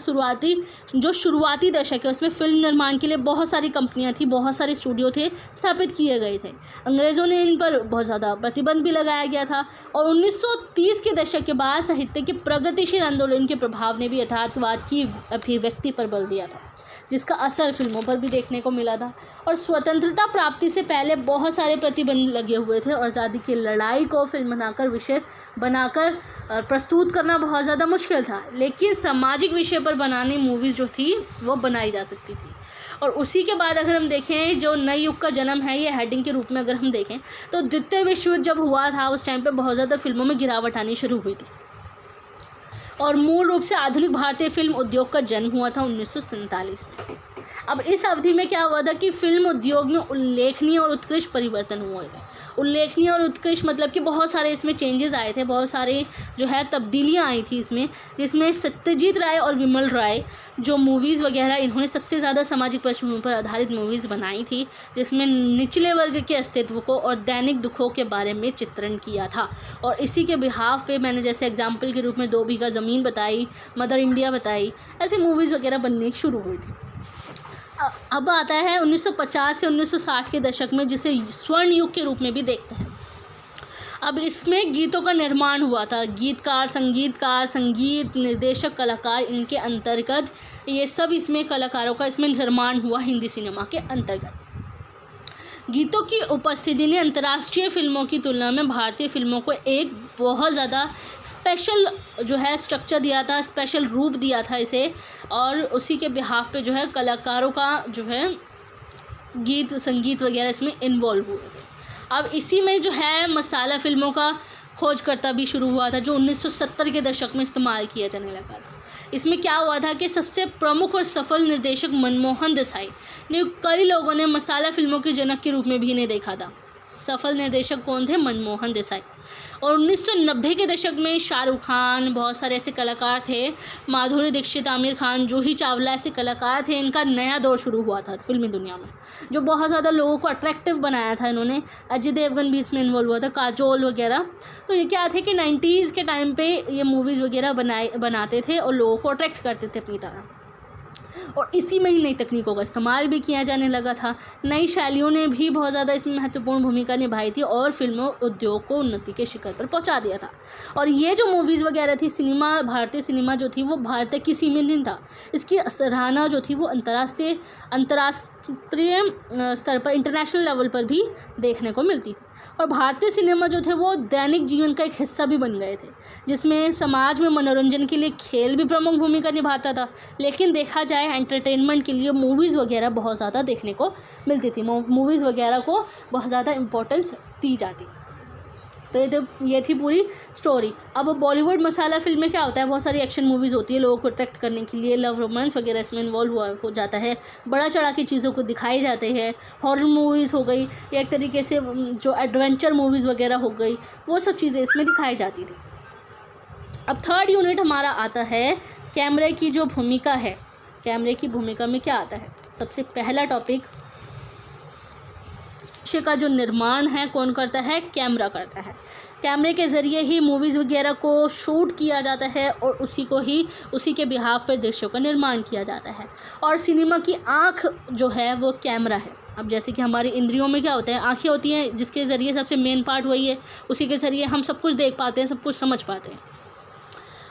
शुरुआती दशक है उसमें फिल्म निर्माण के लिए बहुत सारी कंपनियां थी, बहुत सारे स्टूडियो थे, स्थापित किए गए थे। अंग्रेज़ों ने इन पर बहुत ज़्यादा प्रतिबंध भी लगाया गया था। और 1930 के दशक के बाद साहित्य के प्रगतिशील आंदोलन के प्रभाव ने भी यथार्थवाद की अभिव्यक्ति पर बल दिया था, जिसका असर फिल्मों पर भी देखने को मिला था। और स्वतंत्रता प्राप्ति से पहले बहुत सारे प्रतिबंध लगे हुए थे और आज़ादी की लड़ाई को फिल्म बनाकर विषय बनाकर प्रस्तुत करना बहुत ज़्यादा मुश्किल था। लेकिन सामाजिक विषय पर बनाने मूवीज़ जो थी वो बनाई जा सकती थी। और उसी के बाद अगर हम देखें जो नए युग का जन्म है, ये हेडिंग के रूप में अगर हम देखें तो द्वितीय विश्व युद्ध जब हुआ था उस टाइम पर बहुत ज़्यादा फिल्मों में गिरावट आनी शुरू हुई थी। और मूल रूप से आधुनिक भारतीय फिल्म उद्योग का जन्म हुआ था 1947 में। अब इस अवधि में क्या हुआ था कि फिल्म उद्योग में उल्लेखनीय और उत्कृष्ट परिवर्तन हुए थे। उल्लेखनीय और उत्कृष्ट मतलब कि बहुत सारे इसमें चेंजेस आए थे, बहुत सारे जो है तब्दीलियां आई थी इसमें, जिसमें सत्यजीत राय और विमल राय जो मूवीज़ वगैरह इन्होंने सबसे ज़्यादा सामाजिक पृष्ठभूमि पर आधारित मूवीज़ बनाई थी, जिसमें निचले वर्ग के अस्तित्व को और दैनिक दुखों के बारे में चित्रण किया था। और इसी के बिहाफ पे मैंने जैसे एग्जाम्पल के रूप में 2 बीघा ज़मीन बताई, मदर इंडिया बताई, ऐसी मूवीज़ वगैरह बननी शुरू हुई थी। अब आता है 1950 से 1960 के दशक में, जिसे स्वर्ण युग के रूप में भी देखते हैं। अब इसमें गीतों का निर्माण हुआ था, गीतकार, संगीत निर्देशक, कलाकार, इनके अंतर्गत ये सब इसमें कलाकारों का इसमें निर्माण हुआ हिंदी सिनेमा के अंतर्गत। गीतों की उपस्थिति ने अंतर्राष्ट्रीय फिल्मों की तुलना में भारतीय फिल्मों को एक बहुत ज़्यादा स्पेशल जो है स्ट्रक्चर दिया था, स्पेशल रूप दिया था इसे। और उसी के बिहाफ पे जो है कलाकारों का जो है गीत संगीत वगैरह इसमें इन्वॉल्व हुए थे। अब इसी में जो है मसाला फिल्मों का खोजकर्ता भी शुरू हुआ था, जो 1970 के दशक में इस्तेमाल किया जाने लगा था। इसमें क्या हुआ था कि सबसे प्रमुख और सफल निर्देशक मनमोहन देसाई ने, कई लोगों ने मसाला फिल्मों के जनक के रूप में भी इन्हें देखा था। सफल निर्देशक कौन थे? मनमोहन देसाई। और 1990 के दशक में शाहरुख खान, बहुत सारे ऐसे कलाकार थे, माधुरी दीक्षित, आमिर खान, जूही चावला, ऐसे कलाकार थे। इनका नया दौर शुरू हुआ था फिल्मी दुनिया में, जो बहुत ज़्यादा लोगों को अट्रैक्टिव बनाया था इन्होंने। अजय देवगन भी इसमें इन्वॉल्व हुआ था, काजोल वगैरह। तो ये क्या थे कि 90s के टाइम पे ये मूवीज़ वगैरह बनाते थे और लोगों को अट्रैक्ट करते थे अपनी तरह। और इसी में ही नई तकनीकों का इस्तेमाल भी किया जाने लगा था। नई शैलियों ने भी बहुत ज़्यादा इसमें महत्वपूर्ण भूमिका निभाई थी और फिल्मों उद्योग को उन्नति के शिखर पर पहुंचा दिया था। और ये जो मूवीज़ वगैरह थी, सिनेमा, भारतीय सिनेमा जो थी वो भारत तक की सीमित नहीं था। इसकी सराहना जो थी वो अंतर्राष्ट्रीय स्तर पर, इंटरनेशनल लेवल पर भी देखने को मिलती थी। और भारतीय सिनेमा जो थे वो दैनिक जीवन का एक हिस्सा भी बन गए थे, जिसमें समाज में मनोरंजन के लिए खेल भी प्रमुख भूमिका निभाता था। लेकिन देखा जाए एंटरटेनमेंट के लिए मूवीज़ वगैरह बहुत ज़्यादा देखने को मिलती थी, मूवीज़ वगैरह को बहुत ज़्यादा इम्पोर्टेंस दी जाती। तो ये थी पूरी स्टोरी। अब बॉलीवुड मसाला फिल्म में क्या होता है, बहुत सारी एक्शन मूवीज़ होती है लोगों को अट्रैक्ट करने के लिए, लव रोमांस वगैरह इसमें इन्वॉल्व हो जाता है, बड़ा चढ़ा की चीज़ों को दिखाई जाते हैं। हॉरर मूवीज़ हो गई, एक तरीके से जो एडवेंचर मूवीज़ वगैरह हो गई, वो सब चीज़ें इसमें दिखाई जाती थी। अब थर्ड यूनिट हमारा आता है कैमरे की जो भूमिका है। कैमरे की भूमिका में क्या आता है, सबसे पहला टॉपिक, दृश्य का जो निर्माण है कौन करता है, कैमरा करता है। कैमरे के ज़रिए ही मूवीज़ वगैरह को शूट किया जाता है और उसी के बिहाफ पर दृश्यों का निर्माण किया जाता है। और सिनेमा की आँख जो है वो कैमरा है। अब जैसे कि हमारी इंद्रियों में क्या होता है, आँखें होती हैं जिसके ज़रिए सबसे मेन पार्ट वही है, उसी के ज़रिए हम सब कुछ देख पाते हैं, सब कुछ समझ पाते हैं।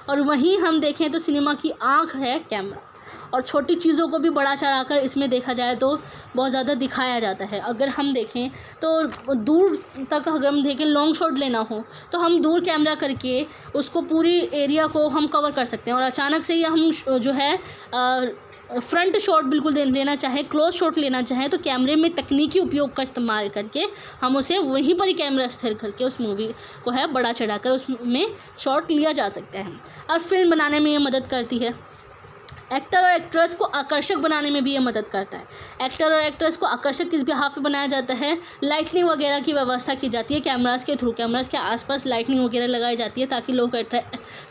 और वहीं हम देखें तो सिनेमा की आँख है कैमरा। और छोटी चीज़ों को भी बड़ा चढ़ाकर इसमें देखा जाए तो बहुत ज़्यादा दिखाया जाता है। अगर हम देखें तो दूर तक अगर हम देखें, लॉन्ग शॉट लेना हो तो हम दूर कैमरा करके उसको पूरी एरिया को हम कवर कर सकते हैं। और अचानक से ही हम जो है फ्रंट शॉट बिल्कुल लेना चाहे, क्लोज शॉट लेना चाहे तो कैमरे में तकनीकी उपयोग का इस्तेमाल करके हम उसे वहीं पर ही कैमरा स्थिर करके उस मूवी को है बड़ा चढ़ाकर उसमें शॉट लिया जा सकता है। और फिल्म बनाने में ये मदद करती है। एक्टर और एक्ट्रेस को आकर्षक बनाने में भी ये मदद करता है। एक्टर और एक्ट्रेस को आकर्षक किस बिहाफ पे बनाया जाता है, लाइटनिंग वगैरह की व्यवस्था की जाती है कैमरास के थ्रू। कैमरास के आसपास लाइटनिंग वगैरह लगाई जाती है ताकि लोग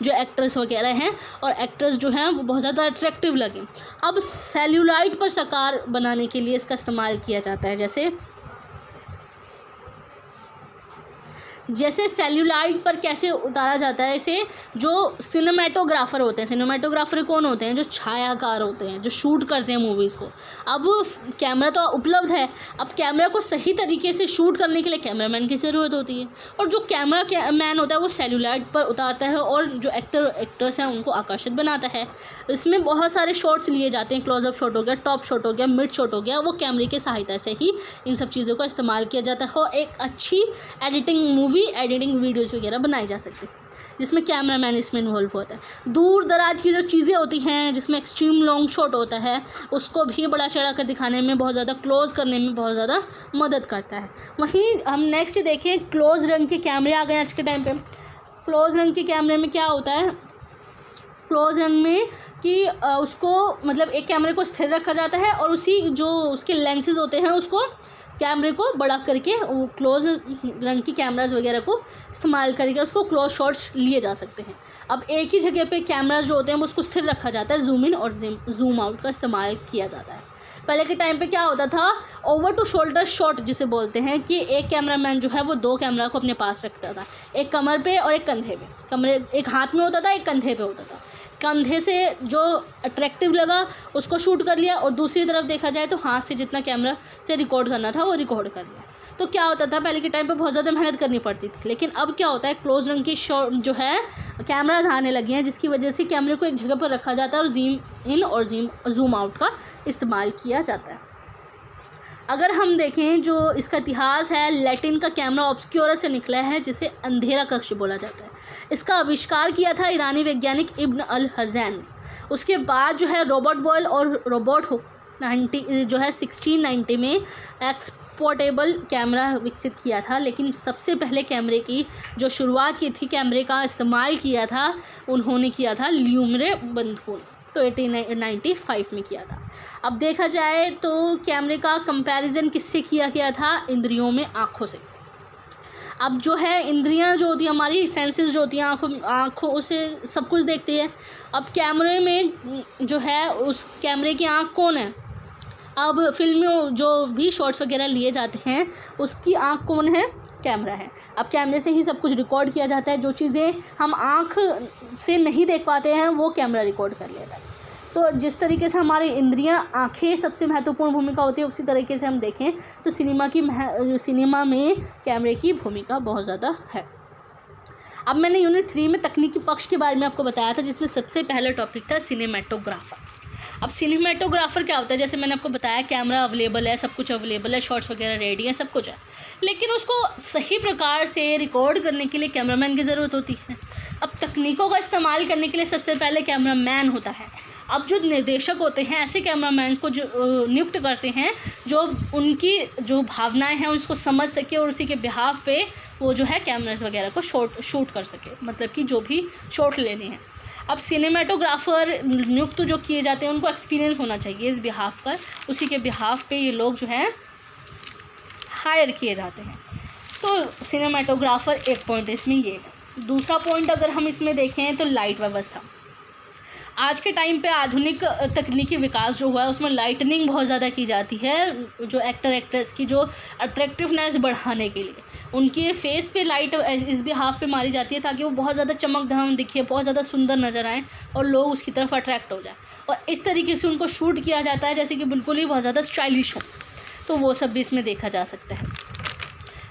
जो एक्ट्रेस वगैरह हैं और एक्ट्रेस जो हैं वो बहुत ज़्यादा अट्रैक्टिव लगें। अब सेल्यूलाइट पर साकार बनाने के लिए इसका इस्तेमाल किया जाता है। जैसे सेल्यूलाइट पर कैसे उतारा जाता है इसे, जो सिनेमेटोग्राफर होते हैं, सिनेमेटोग्राफर कौन होते हैं, जो छायाकार होते हैं, जो शूट करते हैं मूवीज़ को। अब कैमरा तो उपलब्ध है, अब कैमरा को सही तरीके से शूट करने के लिए कैमरामैन की ज़रूरत होती है। और जो कैमरा मैन होता है वो सेल्यूलाइट पर उतारता है और जो एक्टर्स हैं उनको आकर्षित बनाता है। इसमें बहुत सारे शॉट्स लिए जाते हैं, क्लोजअप शॉट हो गया, टॉप शॉट हो गया, मिड शॉट हो गया, वो कैमरे की सहायता से ही इन सब चीज़ों का इस्तेमाल किया जाता है और एक अच्छी एडिटिंग वीडियोस वगैरह बनाई जा सकती है जिसमें कैमरामैन इसमें इन्वॉल्व होता है। दूर दराज की जो चीज़ें होती हैं जिसमें एक्सट्रीम लॉन्ग शॉट होता है उसको भी बड़ा चढ़ा कर दिखाने में, बहुत ज़्यादा क्लोज करने में बहुत ज़्यादा मदद करता है। वहीं हम नेक्स्ट देखें, क्लोज रंग के कैमरे आ गए आज के टाइम पे। क्लोज रंग के कैमरे में क्या होता है, क्लोज रंग में कि उसको मतलब एक कैमरे को स्थिर रखा जाता है और उसके लेंसेज होते हैं उसको कैमरे को बड़ा करके क्लोज रंग की कैमराज वगैरह को इस्तेमाल करके उसको क्लोज शॉट्स लिए जा सकते हैं। अब एक ही जगह पे कैमराज जो होते हैं उसको स्थिर रखा जाता है, जूम इन और जूम आउट का इस्तेमाल किया जाता है। पहले के टाइम पे क्या होता था, ओवर टू शोल्डर शॉट जिसे बोलते हैं, कि एक कैमरामैन जो है वो दो कैमरा को अपने पास रखता था, एक कमर पे और एक कंधे पे। एक हाथ में होता था, एक कंधे पे होता था। कंधे से जो अट्रैक्टिव लगा उसको शूट कर लिया और दूसरी तरफ देखा जाए तो हाथ से जितना कैमरा से रिकॉर्ड करना था वो रिकॉर्ड कर लिया। तो क्या होता था, पहले के टाइम पे बहुत ज़्यादा मेहनत करनी पड़ती थी। लेकिन अब क्या होता है, क्लोज रंग की शॉट जो है कैमराज आने लगे हैं जिसकी वजह से कैमरे को एक जगह पर रखा जाता है और जूम इन और जूम आउट का इस्तेमाल किया जाता है। अगर हम देखें जो इसका इतिहास है, लैटिन का कैमरा ऑब्सक्योरस से निकला है जिसे अंधेरा कक्ष बोला जाता है। इसका आविष्कार किया था ईरानी वैज्ञानिक इब्न अल हज़ैन ने। उसके बाद जो है रॉबर्ट बॉयल और रॉबर्ट हुक 1690 में एक्सपोर्टेबल कैमरा विकसित किया था। लेकिन सबसे पहले कैमरे की जो शुरुआत की थी, कैमरे का इस्तेमाल किया था, उन्होंने किया था ल्यूमरे बंधून, तो 1895 में किया था। अब देखा जाए तो कैमरे का कंपैरिजन किससे किया गया था, इंद्रियों में, आँखों से। अब जो है इंद्रियां जो होती हैं, हमारी सेंसेस जो होती हैं, आँखों से सब कुछ देखती है। अब कैमरे में जो है उस कैमरे की आँख कौन है, अब फिल्म में जो भी शॉट्स वगैरह लिए जाते हैं उसकी आँख कौन है, कैमरा है। अब कैमरे से ही सब कुछ रिकॉर्ड किया जाता है, जो चीज़ें हम आँख से नहीं देख पाते हैं वो कैमरा रिकॉर्ड कर लेता है। तो जिस तरीके से हमारी इंद्रियां, आँखें सबसे महत्वपूर्ण भूमिका होती है, उसी तरीके से हम देखें तो सिनेमा में कैमरे की भूमिका बहुत ज़्यादा है। अब मैंने यूनिट 3 में तकनीकी पक्ष के बारे में आपको बताया था जिसमें सबसे पहला टॉपिक था सिनेमेटोग्राफर। अब सिनेमेटोग्राफर क्या होता है, जैसे मैंने आपको बताया कैमरा अवेलेबल है, सब कुछ अवेलेबल है, शॉट्स वगैरह रेडी है, सब कुछ है, लेकिन उसको सही प्रकार से रिकॉर्ड करने के लिए कैमरामैन की ज़रूरत होती है। अब तकनीकों का इस्तेमाल करने के लिए सबसे पहले कैमरामैन होता है। अब जो निर्देशक होते हैं ऐसे कैमरामैन को जो नियुक्त करते हैं जो उनकी जो भावनाएं हैं उसको समझ सके और उसी के बिहाफ पे वो जो है कैमरास वगैरह को शूट कर सके, मतलब कि जो भी शॉट लेने हैं। अब सिनेमेटोग्राफर नियुक्त जो किए जाते हैं उनको एक्सपीरियंस होना चाहिए इस बिहाफ का, उसी के बिहाफ पे ये लोग जो है हायर किए जाते हैं। तो सिनेमेटोग्राफर एक पॉइंट इसमें ये है। दूसरा पॉइंट अगर हम इसमें देखें तो लाइट व्यवस्था। आज के टाइम पे आधुनिक तकनीकी विकास जो हुआ है उसमें लाइटनिंग बहुत ज़्यादा की जाती है, जो एक्टर एक्ट्रेस की जो अट्रैक्टिवनेस बढ़ाने के लिए उनके फेस पे लाइट इस बिहाफ पे मारी जाती है ताकि वो बहुत ज़्यादा चमक धम दिखे, बहुत ज़्यादा सुंदर नज़र आए और लोग उसकी तरफ अट्रैक्ट हो जाए, और इस तरीके से उनको शूट किया जाता है जैसे कि बिल्कुल ही बहुत ज़्यादा स्टाइलिश हो। तो वो सब भी इसमें देखा जा सकता है।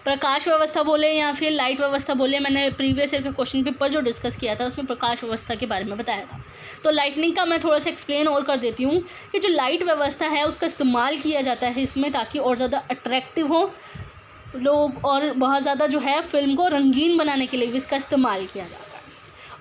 प्रकाश व्यवस्था बोले या फिर लाइट व्यवस्था बोले, मैंने प्रीवियस ईयर के क्वेश्चन पेपर जो डिस्कस किया था उसमें प्रकाश व्यवस्था के बारे में बताया था। तो लाइटनिंग का मैं थोड़ा सा एक्सप्लेन और कर देती हूँ कि जो लाइट व्यवस्था है उसका इस्तेमाल किया जाता है इसमें ताकि और ज़्यादा अट्रैक्टिव हो लोग, और बहुत ज़्यादा जो है फिल्म को रंगीन बनाने के लिए भी इसका इस्तेमाल किया जाता है।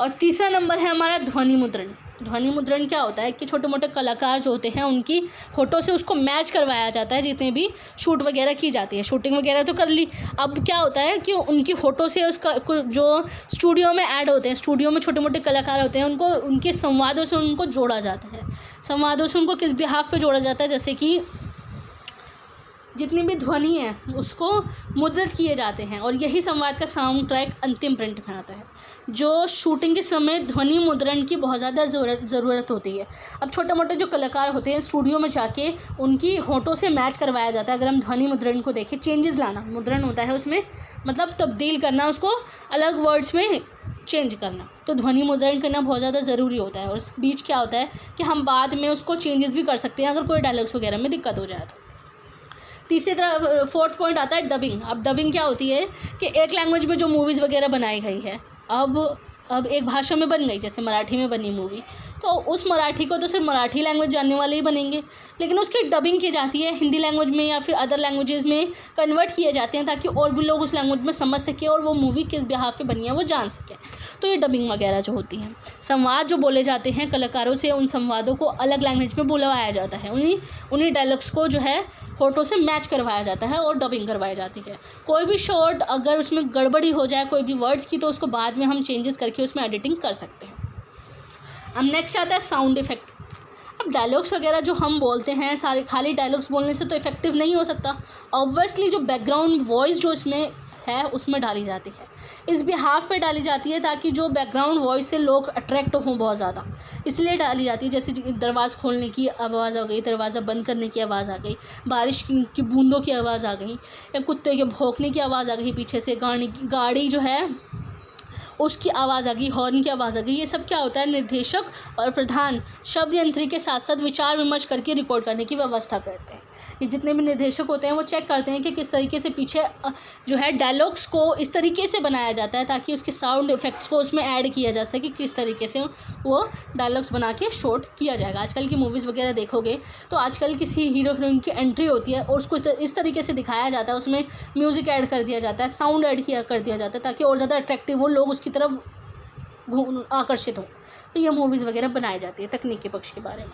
और तीसरा नंबर है हमारा ध्वनि मुद्रण। ध्वनि मुद्रण क्या होता है कि छोटे मोटे कलाकार जो होते हैं उनकी फ़ोटो से उसको मैच करवाया जाता है, जितने भी शूट वगैरह की जाती है। शूटिंग वगैरह तो कर ली, अब क्या होता है कि उनकी फ़ोटो से उसका जो स्टूडियो में ऐड होते हैं, स्टूडियो में छोटे मोटे कलाकार होते हैं उनको उनके संवादों से उनको जोड़ा जाता है। संवादों से उनको किस बिहाफ पे जोड़ा जाता है, जैसे कि जितनी भी ध्वनि है उसको मुद्रित किए जाते हैं और यही संवाद का साउंड ट्रैक अंतिम प्रिंट में आता है। जो शूटिंग के समय ध्वनि मुद्रण की बहुत ज़्यादा ज़रूरत होती है। अब छोटे मोटे जो कलाकार होते हैं स्टूडियो में जाके उनकी होठों से मैच करवाया जाता है। अगर हम ध्वनि मुद्रण को देखें, चेंजेस लाना मुद्रण होता है उसमें, मतलब तब्दील करना, उसको अलग वर्ड्स में चेंज करना, तो ध्वनि मुद्रण करना बहुत ज़्यादा ज़रूरी होता है। और इस बीच क्या होता है कि हम बाद में उसको चेंजेस भी कर सकते हैं अगर कोई डायलॉग्स वगैरह में दिक्कत हो जाए तो। तीसरी तरह फोर्थ पॉइंट आता है डबिंग। अब डबिंग क्या होती है कि एक लैंग्वेज में जो मूवीज़ वगैरह बनाई गई है, अब एक भाषा में बन गई, जैसे मराठी में बनी मूवी, तो उस मराठी को तो सिर्फ मराठी लैंग्वेज जानने वाले ही बनेंगे, लेकिन उसकी डबिंग की जाती है हिंदी लैंग्वेज में या फिर अदर लैंग्वेजेस में कन्वर्ट किए जाते हैं ताकि और भी लोग उस लैंग्वेज में समझ सकें और वो मूवी किस बिहाफ पे बनी है वो जान सकें। तो ये डबिंग वगैरह जो होती हैं, संवाद जो बोले जाते हैं कलाकारों से, उन संवादों को अलग लैंग्वेज में बुलवाया जाता है, उन्हीं डायलॉग्स को जो है फ़ोटो से मैच करवाया जाता है और डबिंग करवाई जाती है। कोई भी शॉट अगर उसमें गड़बड़ी हो जाए कोई भी वर्ड्स की, तो उसको बाद में हम चेंजेस करके उसमें एडिटिंग कर सकते हैं। अब नेक्स्ट आता है साउंड इफ़ेक्ट। अब डायलॉग्स वगैरह जो हम बोलते हैं सारे खाली डायलॉग्स बोलने से तो इफ़ेक्टिव नहीं हो सकता। ऑब्वियसली जो बैकग्राउंड वॉइस जो इसमें है उसमें डाली जाती है, इस बिहाफ पे डाली जाती है ताकि जो बैकग्राउंड वॉइस से लोग अट्रैक्ट हों बहुत ज़्यादा, इसलिए डाली जाती है। जैसे दरवाज़ा खोलने की आवाज़ आ गई, दरवाज़ा बंद करने की आवाज़ आ गई, बारिश की बूंदों की आवाज़ आ गई, या कुत्ते के भौंकने की आवाज़ आ गई, पीछे से गाड़ी जो है उसकी आवाज़ आ गई, हॉर्न की आवाज़ आ गई। ये सब क्या होता है, निर्देशक और प्रधान शब्द यंत्री के साथ साथ विचार विमर्श करके रिकॉर्ड करने की व्यवस्था करते हैं। ये जितने भी निर्देशक होते हैं वो चेक करते हैं कि किस तरीके से पीछे जो है डायलॉग्स को इस तरीके से बनाया जाता है ताकि उसके साउंड इफ़ेक्ट्स को उसमें ऐड किया जा सके, किस तरीके से वो डायलॉग्स बना के शॉट किया जाएगा। आजकल की मूवीज़ वगैरह देखोगे तो आजकल किसी हीरो हीरोइन की एंट्री होती है और उसको इस तरीके से दिखाया जाता है, उसमें म्यूज़िक ऐड कर दिया जाता है, साउंड ऐड कर दिया जाता है ताकि और ज़्यादा अट्रैक्टिव हो, लोग उसकी तरफ आकर्षित हों। तो ये मूवीज़ वगैरह बनाई जाती है तकनीक के पक्ष के बारे में।